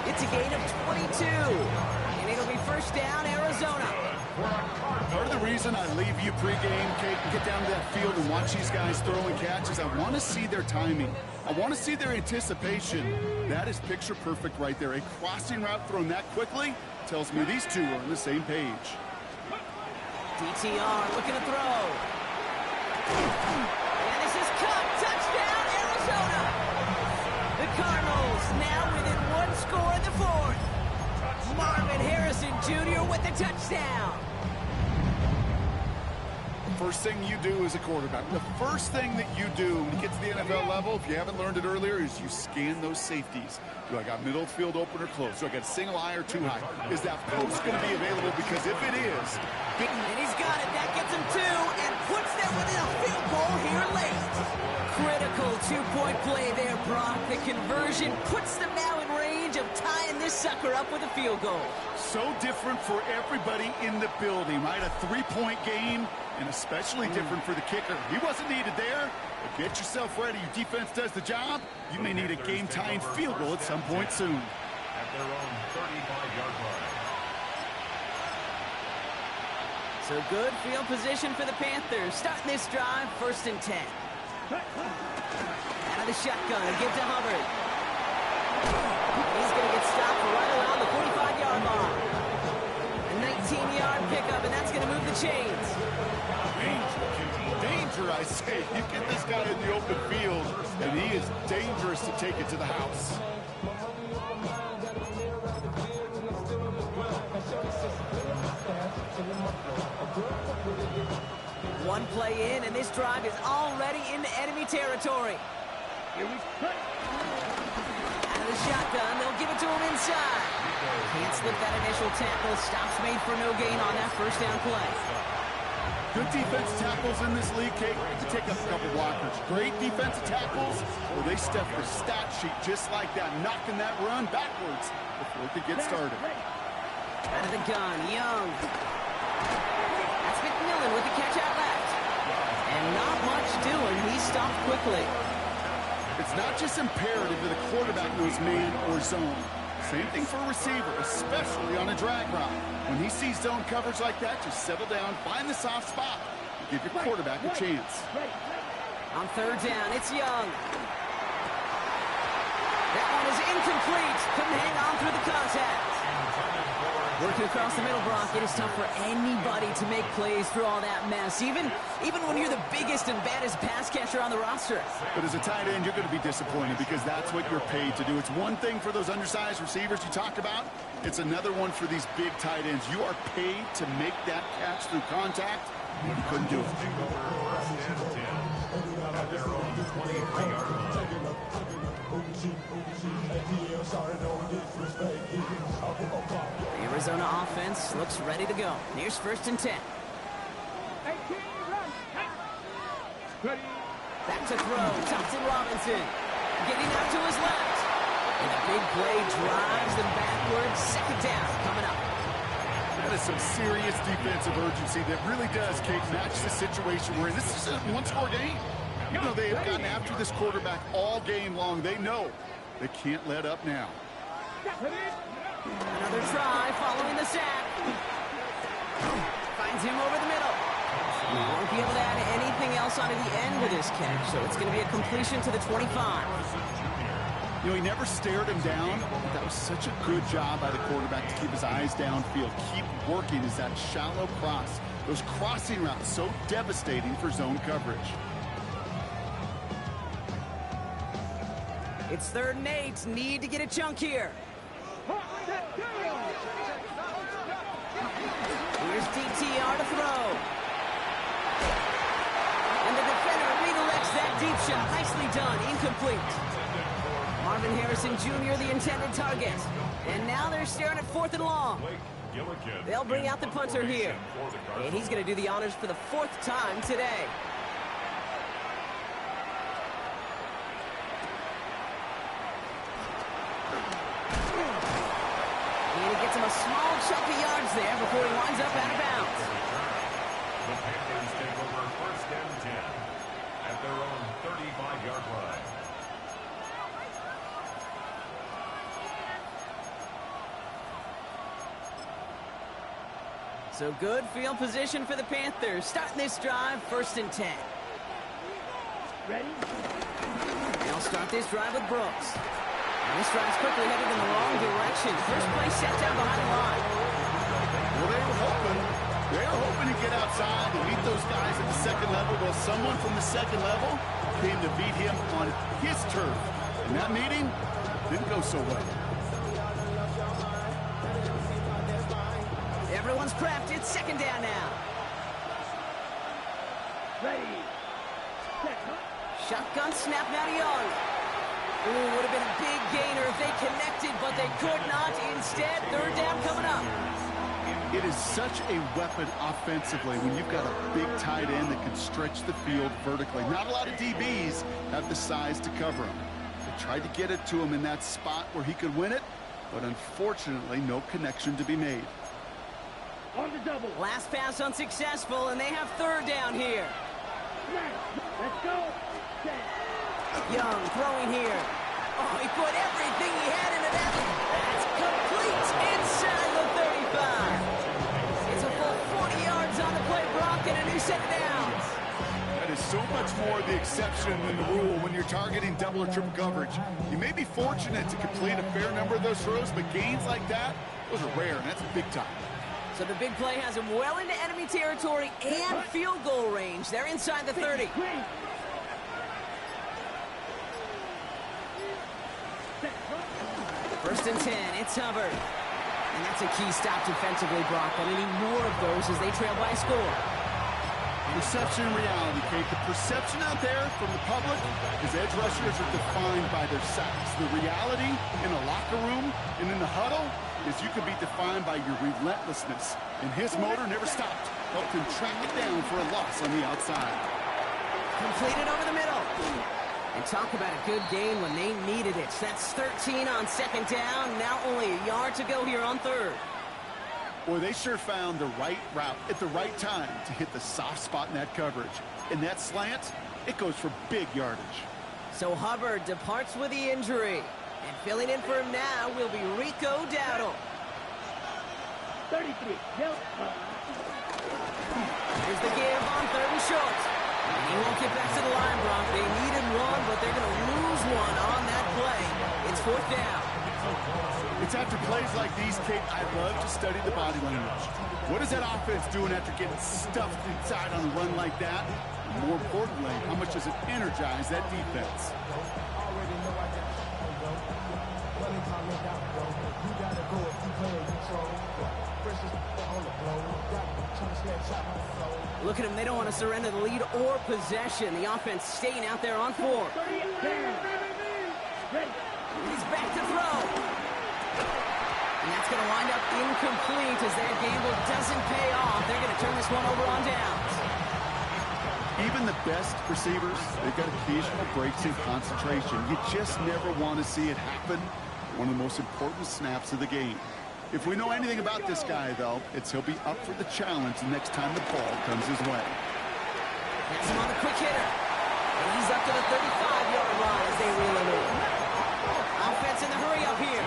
It's a gain of 22. And it'll be 1st down, Arizona. Part of the reason I leave you pregame, Kate, and get down to that field and watch these guys throw and catch is I want to see their timing. I want to see their anticipation. That is picture perfect right there. A crossing route thrown that quickly tells me these two are on the same page. DTR looking to throw. And this is cut. Touchdown, Arizona. The Cardinals now within 1 score in the 4th. Marvin Harrison Jr. with the touchdown. The first thing you do as a quarterback, the first thing that you do when you get to the NFL level, if you haven't learned it earlier, is you scan those safeties. Do I got middle field open or close? Do I got a single eye or 2 high? Is that post going to be available? Because if it is... And he's got it. That gets him 2 and puts them within a field goal here late. Critical 2-point play there, Brock. The conversion puts them now in range of tying this sucker up with a field goal. So different for everybody in the building, right? A 3-point game, and especially different for the kicker. He wasn't needed there, but get yourself ready. Your defense does the job. You may need a game-tying field goal at some point soon. At their own 35-yard line. So good field position for the Panthers. Starting this drive, 1st and 10. Out of the shotgun, give to Hubbard. He's going to get stopped right around the 45-yard line. A 19-yard pickup, and that's going to move the chains. Danger, I say. You get this guy in the open field, and he is dangerous to take it to the house. One play in, and this drive is already into enemy territory. Out of the shotgun, they'll give it to him inside. Can't slip that initial tackle. Stops made for no gain on that 1st down play. Good defensive tackles in this league, Kate, to take up a couple blockers. Great defensive tackles, where they step the stat sheet just like that, knocking that run backwards before it could get started. Out of the gun, Young. That's McMillan with the catch out left. And not much doing. He stopped quickly. It's not just imperative that the quarterback knows man or zone. Same thing for a receiver, especially on a drag route. When he sees zone coverage like that, just settle down, find the soft spot, and give your quarterback a chance. On third down, it's Young. That one is incomplete. Couldn't hang on through the contact. Working across the middle, Brock, it is tough for anybody to make plays through all that mess, even when you're the biggest and baddest pass catcher on the roster. But as a tight end, you're going to be disappointed because that's what you're paid to do. It's one thing for those undersized receivers you talk about. It's another one for these big tight ends. You are paid to make that catch through contact, and you couldn't do it. At their own 23-yard line. The Arizona offense looks ready to go. Here's 1st and 10. Back to throw. Thompson Robinson getting out to his left. And a big play drives them backwards. 2nd down coming up. That is some serious defensive urgency that really does, Kate, match the situation we're in. This is a one-score game. You know, they have gotten after this quarterback all game long. They know they can't let up now. Another try following the sack. Finds him over the middle. He won't be able to add anything else onto the end of this catch, so it's going to be a completion to the 25. You know, he never stared him down. That was such a good job by the quarterback to keep his eyes downfield. Keep working as that shallow cross. Those crossing routes so devastating for zone coverage. It's 3rd and 8. Need to get a chunk here. Here's DTR to throw. And the defender redirects that deep shot. Nicely done. Incomplete. Marvin Harrison Jr., the intended target. And now they're staring at 4th and long. They'll bring out the punter here. And he's going to do the honors for the 4th time today. Gets him a small chunk of yards there before he winds up out of bounds. The Panthers take over 1st and 10 at their own 35-yard line. So good field position for the Panthers. Starting this drive, 1st and 10. Ready? They'll start this drive with Brooks. And this drive's quickly headed in the wrong direction. First play set down behind the line. Well, they were hoping to get outside and meet those guys at the 2nd level. Well, someone from the 2nd level came to beat him on his turf. And that meeting didn't go so well. Everyone's prepped. It's 2nd down now. Ready. Set. Shotgun snap now to Young. Ooh, would have been a big gainer if they connected, but they could not. Instead, 3rd down coming up. It is such a weapon offensively when you've got a big tight end that can stretch the field vertically. Not a lot of DBs have the size to cover him. They tried to get it to him in that spot where he could win it, but unfortunately, no connection to be made. On the double. Last pass unsuccessful, and they have 3rd down here. Let's go. Set. Young throwing here. Oh, he put everything he had into that. That's complete inside the 35. It's a full 40 yards on the play, Brock, and a new set of downs. That is so much more the exception than the rule when you're targeting double or triple coverage. You may be fortunate to complete a fair number of those throws, but gains like that, those are rare, and that's big time. So the big play has him well into enemy territory and field goal range. They're inside the 30. First and 10, it's Hubbard. And that's a key stop defensively, Brock. And they need more of those as they trail by a score. Perception and reality, Kate. The perception out there from the public is edge rushers are defined by their sacks. The reality in the locker room and in the huddle is you could be defined by your relentlessness. And his motor never stopped. Helped him track it down for a loss on the outside. Completed over the middle. And talk about a good gain when they needed it. That's 13 on 2nd down. Now only a yard to go here on 3rd. Boy, they sure found the right route at the right time to hit the soft spot in that coverage. And that slant, it goes for big yardage. So Hubbard departs with the injury. And filling in for him now will be Rico Dowdle. 33. Help. Here's the give on 3rd and short. And he won't get back to the line, Brock. They need him run, but they're going to lose one on that play. It's 4th down. It's after plays like these, Kate, I love to study the body language. What is that offense doing after getting stuffed inside on a run like that? And more importantly, how much does it energize that defense? Look at them. They don't want to surrender the lead or possession. The offense staying out there on 4. He's back to throw. And that's going to wind up incomplete as their gamble doesn't pay off. They're going to turn this one over on downs. Even the best receivers, they've got occasional breaks in concentration. You just never want to see it happen. One of the most important snaps of the game. If we know anything about this guy, though, it's he'll be up for the challenge the next time the ball comes his way. That's him on the quick hitter. And he's up to the 35-yard line as they reel him in. Offense in the hurry up here.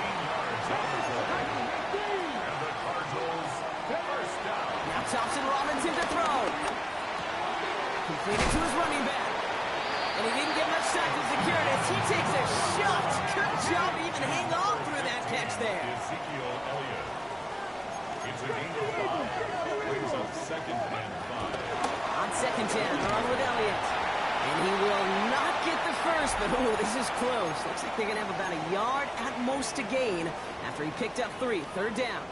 Now Thompson Robinson to throw. Completed to his running back. And he didn't get much time to secure it as he takes a shot. Good job to even hang on through that catch there. Ezekiel Elliott. It's a gain of 5. Brings up 2nd and 5. On 2nd down, they're on with Elliott. And he will not get the first, but oh, this is close. Looks like they're going to have about a yard at most to gain after he picked up 3. 3rd down.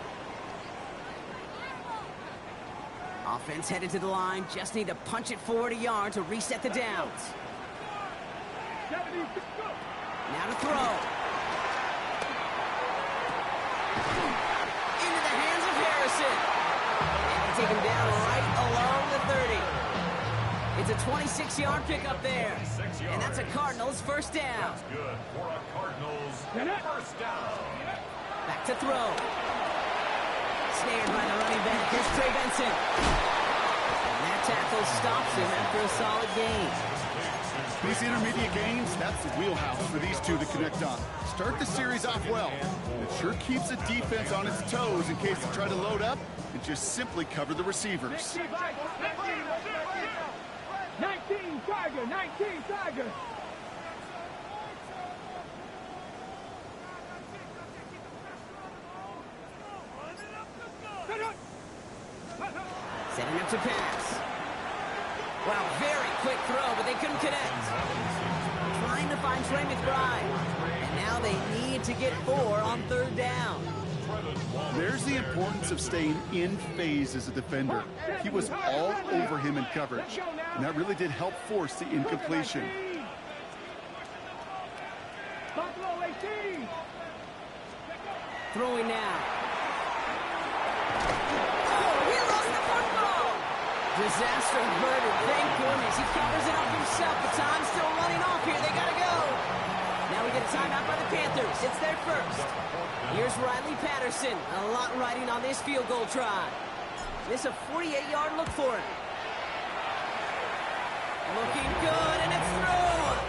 Offense headed to the line. Just need to punch it forward a yard to reset the downs. Now to throw. Into the hands of Harrison. And they take him down right along the 30. It's a 26-yard pickup there. And that's a Cardinals 1st down. That's good for a Cardinals 1st down. Back to throw. Snared by the running back. Here's Trey Benson. And that tackle stops him after a solid gain. These intermediate gains, that's the wheelhouse for these two to connect on. Start the series off well. It sure keeps the defense on its toes in case they try to load up and just simply cover the receivers. 19 Tiger, 19 Tiger. Setting up to pass. Wow, very quick throw, but they couldn't connect. Trying to find Trey McBride. And now they need to get 4 on 3rd down. There's the importance of staying in phase as a defender. He was all over him in coverage, and that really did help force the incompletion. Throwing now. Oh, he lost the football! Disaster averted, thank goodness. He covers it up himself, but time's still running off here. They gotta go. Now we get a timeout by the Panthers. It's their first. Here's Riley Patterson. A lot riding on this field goal try. This is a 48-yard look for him. Looking good, and it's through.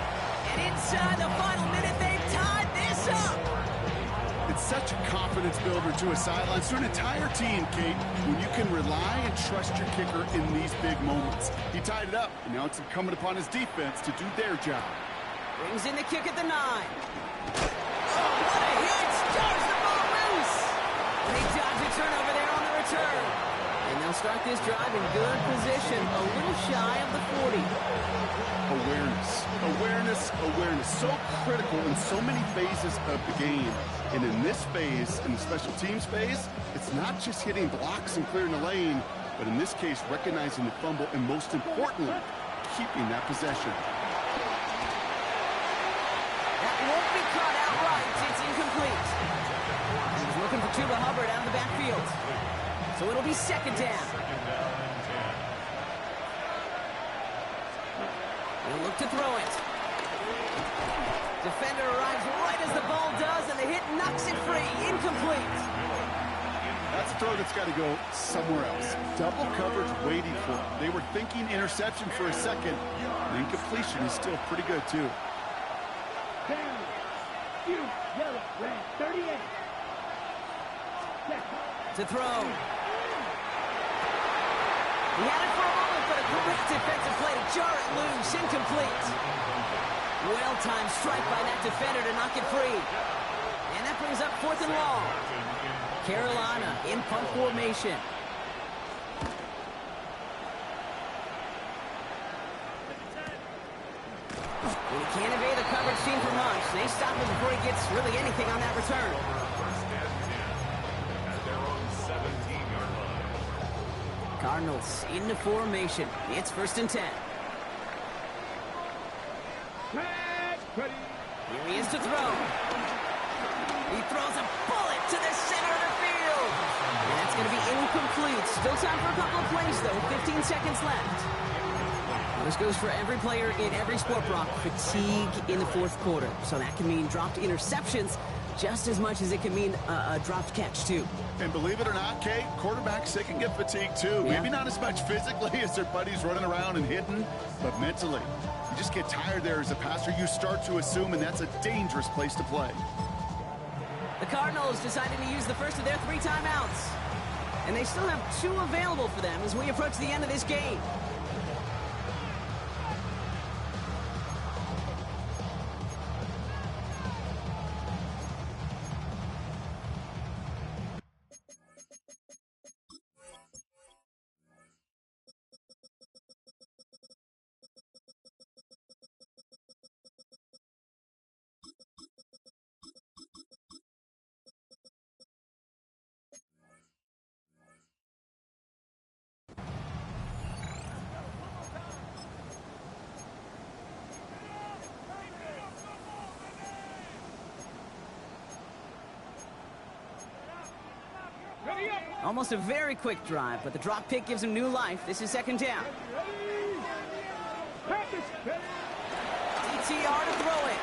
And inside the final minute, they've tied this up. It's such a confidence builder to a sideline, to an entire team, Kate, when you can rely and trust your kicker in these big moments. He tied it up, and now it's incumbent upon his defense to do their job. Brings in the kick at the 9. Oh, what a hit! Stars the ball loose! And they dodge a turnover there on the return. And they'll start this drive in good position, a little shy of the 40. Awareness, awareness, awareness. So critical in so many phases of the game. And in this phase, in the special teams phase, it's not just hitting blocks and clearing the lane, but in this case, recognizing the fumble and most importantly, keeping that possession. That won't be caught outright. It's incomplete. He's looking for Chuba Hubbard out of the backfield. So it'll be 2nd down. He'll look to throw it. Defender arrives right as the ball does, and the hit knocks it free. Incomplete. That's a throw that's got to go somewhere else. Double coverage waiting for him. They were thinking interception for a second. And incompletion is still pretty good, too. Down. You, yellow, red, 38. To throw. He had it for a moment, but a great defensive play to jar it loose. Incomplete. Well-timed strike by that defender to knock it free. And that brings up 4th and long. Carolina in punt formation. And he can't evade the coverage team for much. They stop him before he gets really anything on that return. Cardinals into formation. It's 1st and 10. Here he is to throw. He throws a bullet to the center of the field. And that's going to be incomplete. Still time for a couple of plays, though. 15 seconds left. This goes for every player in every sport, Brock. Fatigue in the 4th quarter. So that can mean dropped interceptions just as much as it can mean a dropped catch, too. And believe it or not, Kate, quarterbacks, they can get fatigued, too. Yeah. Maybe not as much physically as their buddies running around and hitting, but mentally. You just get tired there as a passer. You start to assume, and that's a dangerous place to play. The Cardinals decided to use the first of their 3 timeouts. And they still have 2 available for them as we approach the end of this game. Almost a very quick drive, but the drop pick gives him new life. This is 2nd down. DTR to throw it.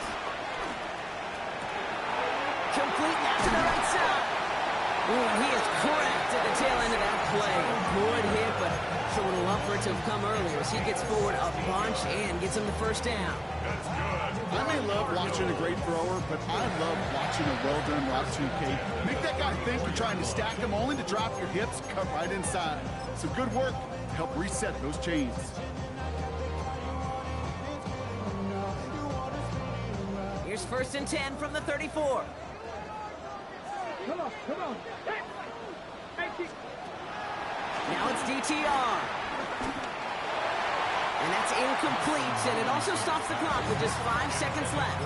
Complete now to the right side. Ooh, and he is correct at the tail end of that play. Good hit, but sure would have loved for it to have come earlier as he gets forward a bunch and gets him the 1st down. I may love watching a great thrower, but I love watching a well-done route too, Kate. Make that guy think you're trying to stack him only to drop your hips, cut right inside. So good work. Help reset those chains. Here's 1st and 10 from the 34. Come on, come on. Now it's DTR. And that's incomplete, and it also stops the clock with just 5 seconds left.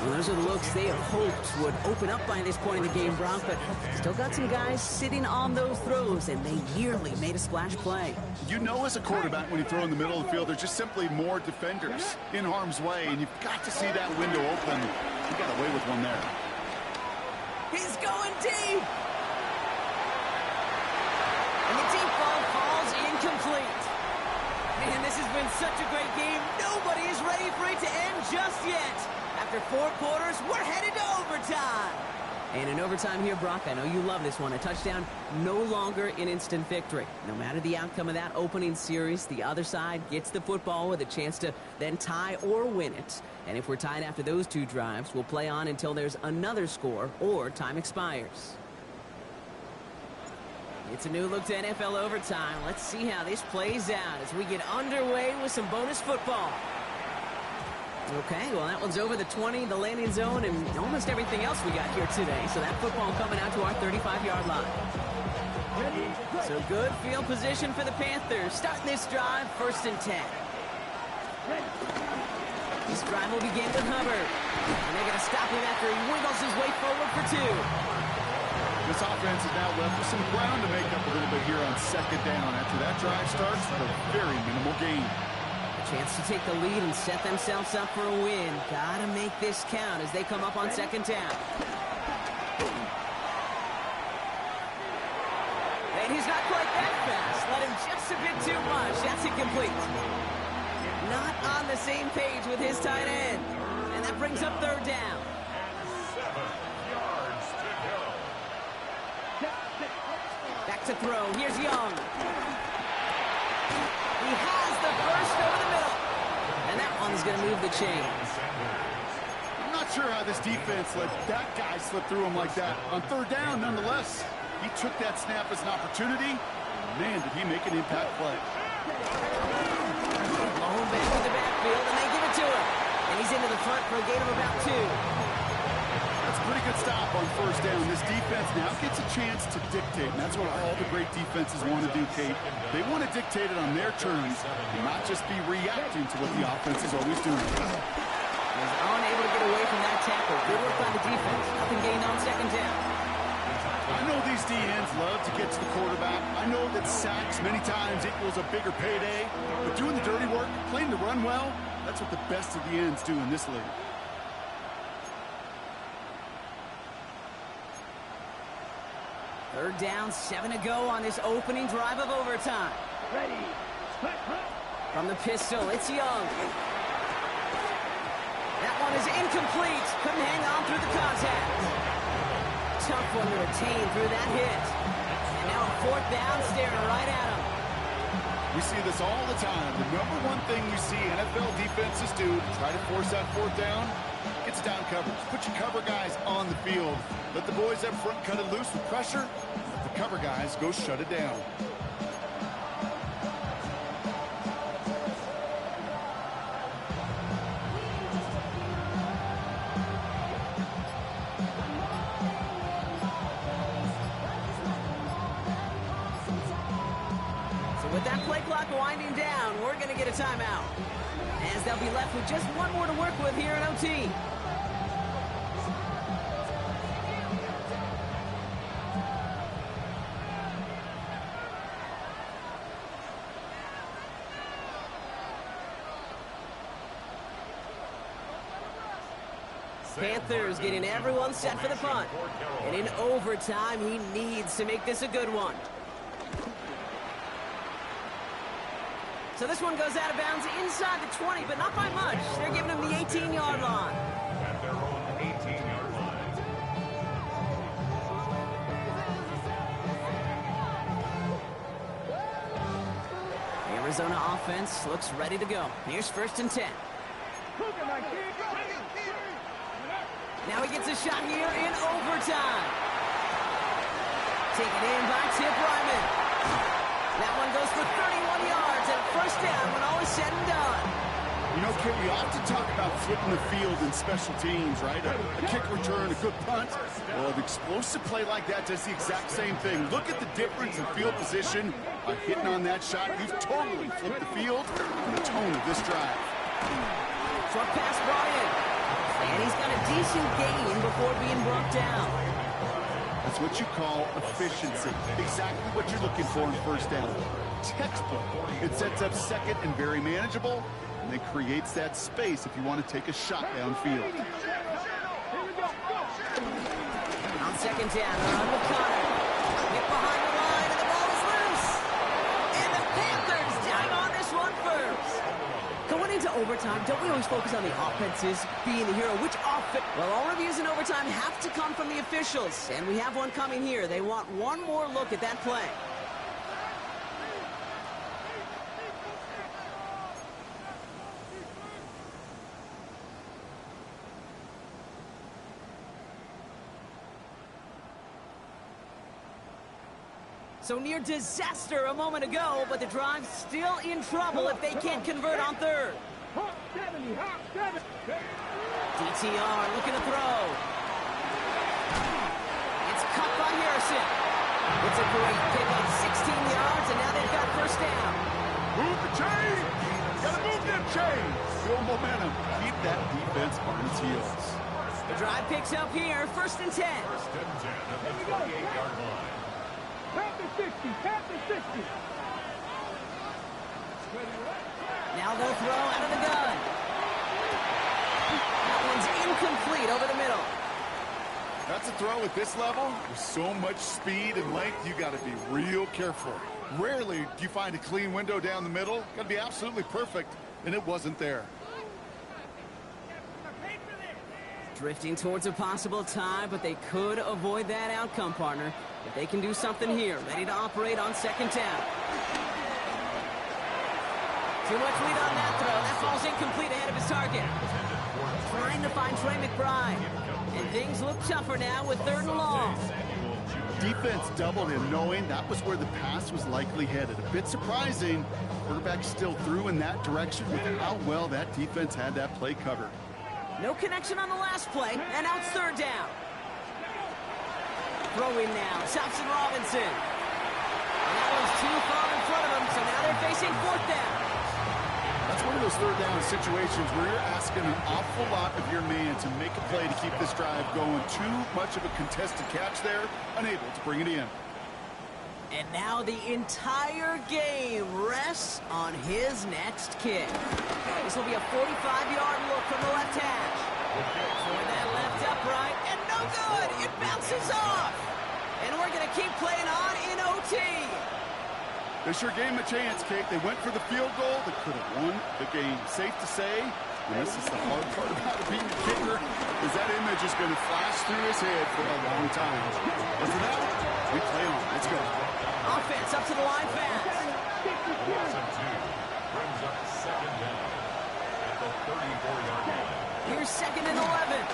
Well, those are the looks they have hoped would open up by this point in the game, Brock, but still got some guys sitting on those throws, and they nearly made a splash play. You know as a quarterback when you throw in the middle of the field, there's just simply more defenders in harm's way, and you've got to see that window open. You got away with one there. He's going deep! And the deep ball falls incomplete. Man, this has been such a great game. Nobody is ready for it to end just yet. After 4 quarters, we're headed to overtime. And in overtime here, Brock, I know you love this one. A touchdown, no longer an instant victory. No matter the outcome of that opening series, the other side gets the football with a chance to then tie or win it. And if we're tied after those 2 drives, we'll play on until there's another score or time expires. It's a new look to NFL overtime. Let's see how this plays out as we get underway with some bonus football. Okay, well, that one's over the 20, the landing zone, and almost everything else we got here today. So that football coming out to our 35-yard line. So good field position for the Panthers. Starting this drive, 1st and 10. This drive will begin with Hubbard. And they're going to stop him after he wiggles his way forward for 2. This offense is now left with some ground to make up a little bit here on 2nd down. After that drive starts with a very minimal gain. A chance to take the lead and set themselves up for a win. Gotta make this count as they come up on 2nd down. And he's not quite that fast. Let him just a bit too much. That's incomplete. Not on the same page with his tight end. And that brings up 3rd down. 7 yards to go. to throw. Here's Young. He has the first over the middle. And that one's going to move the chains. I'm not sure how this defense let that guy slip through him like that. On third down, nonetheless, he took that snap as an opportunity. Man, did he make an impact play. Blown back to the backfield, and they give it to him. And he's into the front for a gain of about 2. That's a pretty good stop on first down. This defense now gets a chance to dictate, and that's what all the great defenses want to do, Kate. They want to dictate it on their terms and not just be reacting to what the offense is always doing. Was unable to get away from that tackle. Good work by the defense. Nothing gained on second down. I know these DNs love to get to the quarterback. I know that sacks many times equals a bigger payday. But doing the dirty work, playing the run well, that's what the best of the ends do in this league. Third down, 7 to go on this opening drive of overtime. Ready. From the pistol, it's Young. That one is incomplete. Couldn't hang on through the contact. Tough one to retain through that hit. And now a fourth down staring right at him. We see this all the time. The number one thing you see NFL defenses do to try to force that fourth down, it's down coverage. Put your cover guys on the field. Let the boys up front cut it loose with pressure. Let the cover guys go shut it down. With that play clock winding down, we're going to get a timeout. As they'll be left with just one more to work with here in OT. Panthers getting everyone set for the punt. And in overtime, he needs to make this a good one. So this one goes out of bounds inside the 20, but not by much. They're giving him the 18-yard line. At their own 18-yard line. The Arizona offense looks ready to go. Here's 1st and 10. Now he gets a shot here in overtime. Taken in by Tip Ryman. That one goes for 31 yards and a first down when all is said and done. You know, Kit, we often talk about flipping the field in special teams, right? A kick return, a good punt. Well, an explosive play like that does the exact same thing. Look at the difference in field position by hitting on that shot. You've totally flipped the field and the tone of this drive. Short pass brought in. And he's got a decent gain before being brought down. That's what you call efficiency. Exactly what you're looking for in first down. Textbook. It sets up second and very manageable, and it creates that space if you want to take a shot downfield. On second down, they're on with Connor. Get behind the line, and the ball is loose. And the Panthers down on this one first. Going into overtime, don't we always focus on the offenses being the hero? Which offense? Well, all reviews in overtime have to come from the officials, and we have one coming here. They want one more look at that play. So near disaster a moment ago, but the drive's still in trouble if they can't convert on third. DTR looking to throw. It's caught by Harrison. It's a great pickup, 16 yards, and now they've got first down. Move the chain! Gotta move them chains! Build momentum. Keep that defense on its heels. The drive picks up here, 1st and 10. 1st and 10 at the 28-yard line. Panther 60, Panther 60. Now they'll throw out of the gun. That one's incomplete over the middle. That's a throw at this level. With so much speed and length, you got to be real careful. Rarely do you find a clean window down the middle. Got to be absolutely perfect, and it wasn't there. Drifting towards a possible tie, but they could avoid that outcome, partner. But they can do something here. Ready to operate on second down. Too much lead on that throw. That ball's incomplete ahead of his target. Trying to find Trey McBride. And things look tougher now with 3rd and long. Defense doubled him, knowing that was where the pass was likely headed. A bit surprising. Quarterback still threw in that direction with how well that defense had that play covered. No connection on the last play, and now it's 3rd down. Throwing now, Thompson Robinson. And that one's too far in front of him, so now they're facing 4th down. That's one of those 3rd down situations where you're asking an awful lot of your man to make a play to keep this drive going. Too much of a contested catch there, unable to bring it in. And now the entire game rests on his next kick. This will be a 45-yard look from the left hash. For that left upright, and no good! It bounces off! And we're going to keep playing on in OT. They sure gave him a chance, Kate. They went for the field goal that could have won the game. Safe to say, and this is the hard part about being a kicker, is that image is going to flash through his head for a long time. But for that, we play on. Let's go. Offense up to the line fast. Brings up 2nd down at the 34-yard line. Here's 2nd and 11.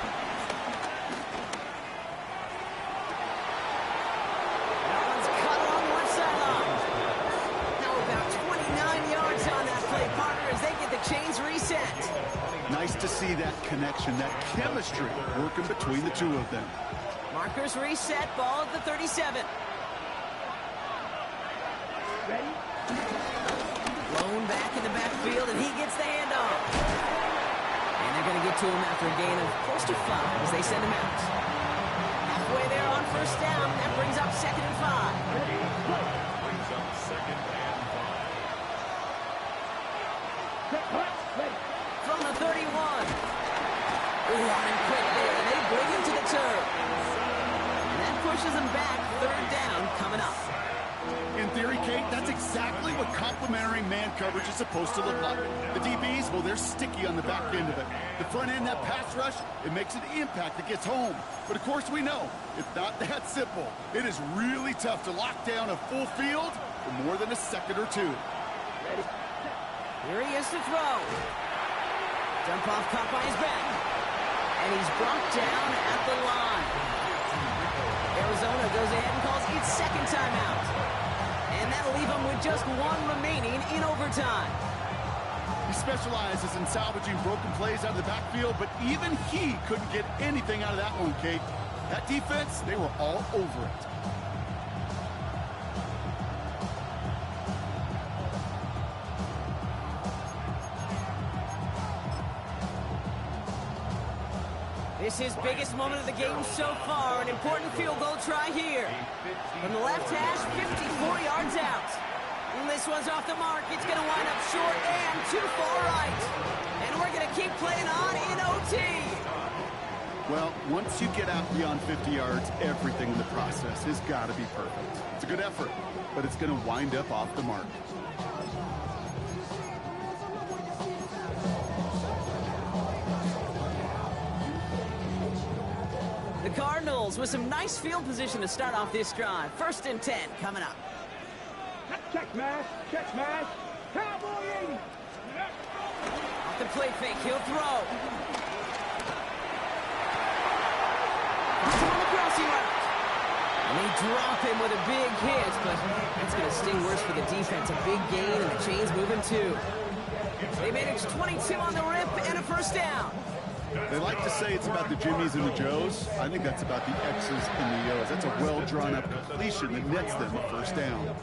That one's cut along the left sideline. Now about 29 yards on that play, partner, as they get the chains reset. Nice to see that connection, that chemistry working between the two of them. Markers reset, ball at the 37. Blown back in the backfield, and he gets the handoff. And they're going to get to him after a gain of close to 5 as they send him out. Halfway there on 1st down. That brings up 2nd and 5. Brings up 2nd and 5. From the 31. Ooh, on him quick there, and they bring him to the turf. And that pushes him back. 3rd down coming up. In theory, Kate, that's exactly what complementary man coverage is supposed to look like. The DBs, well, they're sticky on the back end of it. The front end, that pass rush, it makes an impact that gets home. But, of course, we know it's not that simple. It is really tough to lock down a full field for more than a second or two. Here he is to throw. Dump off caught by his back. And he's brought down at the line. Arizona goes ahead and calls its 2nd timeout. And that'll leave him with just 1 remaining in overtime. He specializes in salvaging broken plays out of the backfield, but even he couldn't get anything out of that one, Kate. That defense, they were all over it. This is biggest moment of the game so far. An important field goal try here. From the left hash, 54 yards out. And this one's off the mark. It's going to wind up short and too far right. And we're going to keep playing on in OT. Well, once you get out beyond 50 yards, everything in the process has got to be perfect. It's a good effort, but it's going to wind up off the mark. The Cardinals with some nice field position to start off this drive. 1st and 10 coming up. Check smash, Cowboy 80. Off the play fake, he'll throw. On the crossing route. And they drop him with a big hit, but that's going to sting worse for the defense. A big gain, and the chains moving too. They managed 22 on the rip and a 1st down. They like to say it's about the Jimmies and the Joes. I think that's about the X's and the O's. That's a well-drawn-up completion that nets them a 1st down.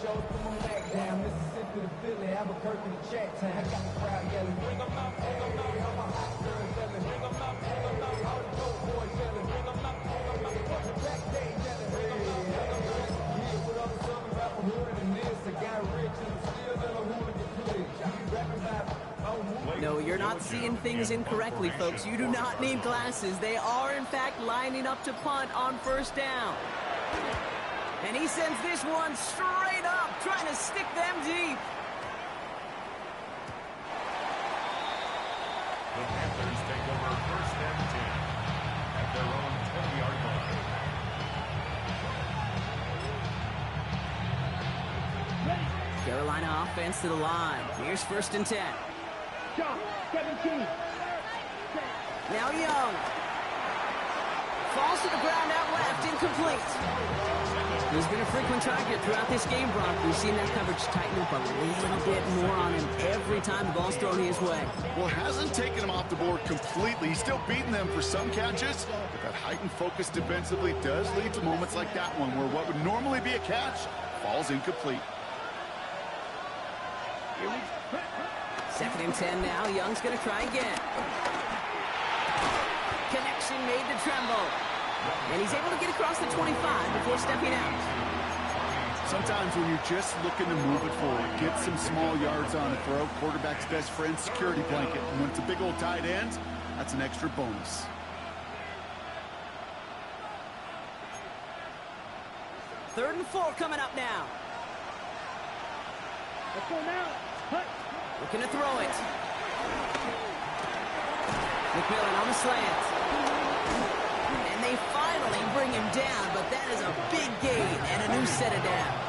Shows come on back down, Mississippi to Philly, Albuquerque to Chattown. I got the crowd yelling, bring 'em out, bring 'em out. All my hot girls yelling, bring 'em out, bring 'em out. All the dope boys yelling, bring 'em out, bring 'em out. Quarterback day yelling, I got rich and still in a hooligan clique. You rapping about No, you're not seeing things incorrectly, folks. You do not need glasses. They are, in fact, lining up to punt on first down. And he sends this one straight up, trying to stick them deep. The Panthers take over first and 10 at their own 20-yard line. Carolina offense to the line. Here's first and 10. Shot, 17. Now Young. Falls to the ground out left, incomplete. He's been a frequent target throughout this game, Brock. We've seen that coverage tighten up a little bit more on him every time the ball's thrown his way. Well, hasn't taken him off the board completely. He's still beating them for some catches, but that heightened focus defensively does lead to moments like that one where what would normally be a catch falls incomplete. Second and 10 now. Young's going to try again. Connection made to Tremble. And he's able to get across the 25 before stepping out. Sometimes when you're just looking to move it forward, get some small yards on a throw, quarterback's best friend, security blanket. And when it's a big old tight end, that's an extra bonus. Third and 4 coming up now. Let's go now. Hut. Looking to throw it. McMillan on the slant. And they finally bring him down, but that is a big gain and a new set of downs.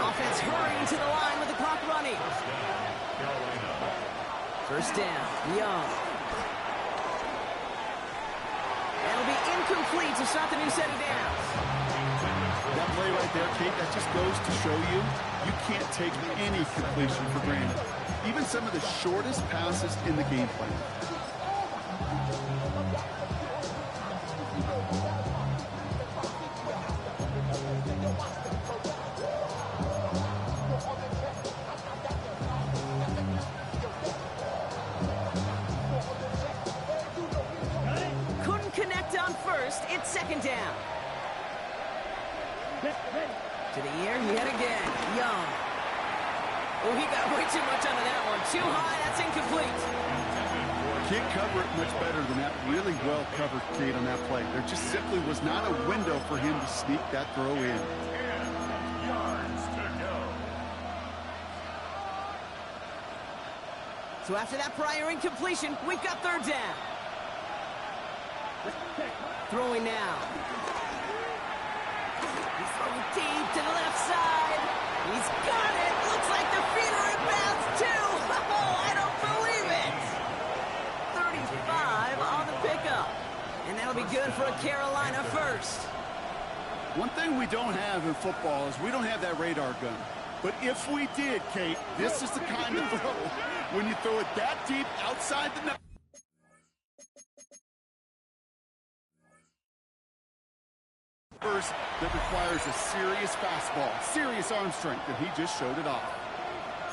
Offense hurrying to the line with the clock running. First down, Young. That'll be incomplete to start the new set of downs. That play right there, Kate, that just goes to show you can't take any completion for granted. Even some of the shortest passes in the game plan. Couldn't connect on first. It's second down. To the air yet again. Young. Oh, he got way too much onto that one. Too high. That's incomplete. Can't cover it much better than that. Really well covered, Kate, on that play. There just simply was not a window for him to sneak that throw in. 10 yards to go. So after that prior incompletion, we've got third down. Throwing now. He's throwing deep to the left side. He's got it. Looks like the feeder inbounds too. Oh, I don't believe it. 35 on the pickup. And that'll be good for a Carolina first. One thing we don't have in football is we don't have that radar gun. But if we did, Kate, this is the kind of throw when you throw it that deep outside the net. That requires a serious fastball, serious arm strength, and he just showed it off.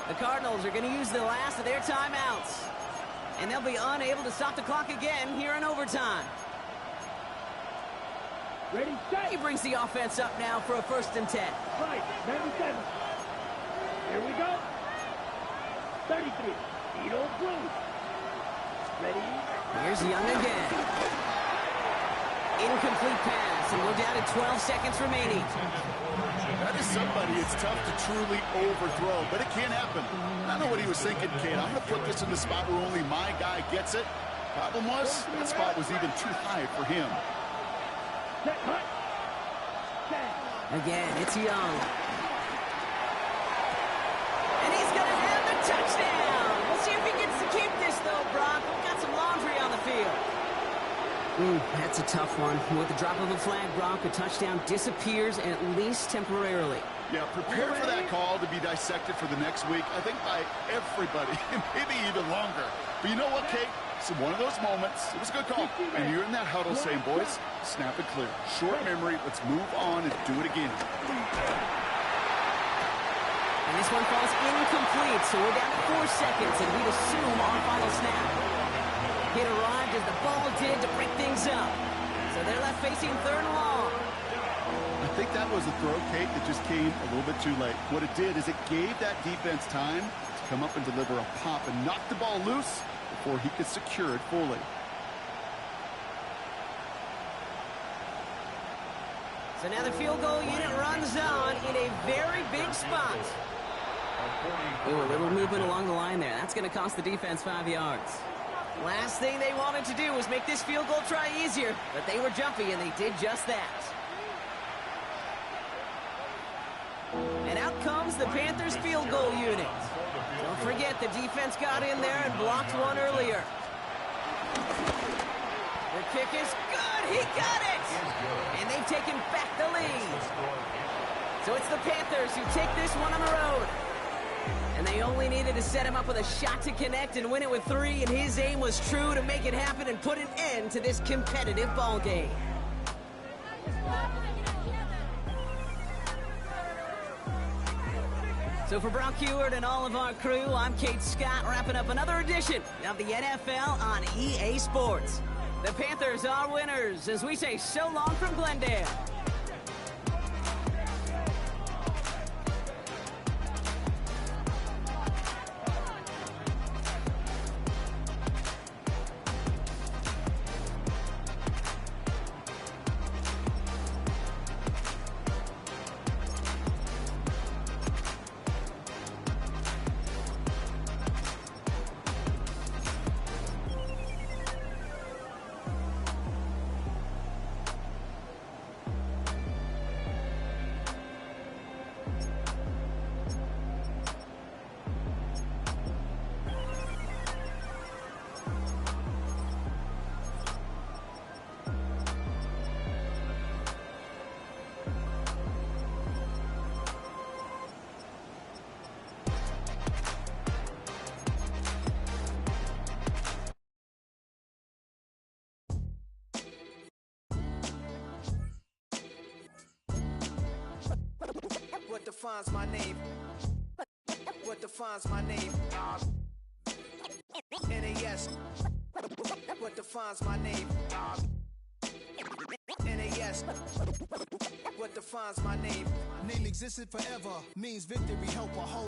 The Cardinals are going to use the last of their timeouts. And they'll be unable to stop the clock again here in overtime. Ready, set. He brings the offense up now for a first and 10. Right, 97. Here we go. 33. Edo Blue. Ready. Here's Young again. Incomplete pass, and we're down to 12 seconds remaining. That is somebody it's tough to truly overthrow, but it can happen. I know what he was thinking, Kate. I'm going to put this in the spot where only my guy gets it. Problem was, that spot was even too high for him. Set, hut. Set. Again, it's Young. And he's going to have the touchdown. We'll see if he gets to keep this, though, Brock. We've got some laundry on the field. That's a tough one. With the drop of a flag, Brock, a touchdown disappears, at least temporarily. Yeah, prepare for that call to be dissected for the next week, I think by everybody, maybe even longer. But you know what, Kate? It's one of those moments. It was a good call. And you're in that huddle saying, boys, snap it clear. Short memory, let's move on and do it again. And this one falls incomplete, so we're down to 4 seconds, and we'd assume our final snap. It arrived as the ball did to break things up. So they're left facing third and long. I think that was a throw, Kate, that just came a little bit too late. What it did is it gave that defense time to come up and deliver a pop and knock the ball loose before he could secure it fully. So now the field goal unit runs on in a very big spot. Ooh, a little movement along the line there. That's going to cost the defense 5 yards. Last thing they wanted to do was make this field goal try easier, but they were jumpy, and they did just that. And out comes the Panthers field goal unit. Don't forget, the defense got in there and blocked one earlier. The kick is good. He got it. And they've taken back the lead. So it's the Panthers who take this one on the road. And they only needed to set him up with a shot to connect and win it with 3, and his aim was true to make it happen and put an end to this competitive ball game. So for Brock Heward and all of our crew, I'm Kate Scott, wrapping up another edition of the NFL on EA Sports. The Panthers are winners as we say so long from Glendale. What defines my name? What defines my name? NAS. What defines my name? NAS. What defines my name? Name existed forever, means victory, help a whole.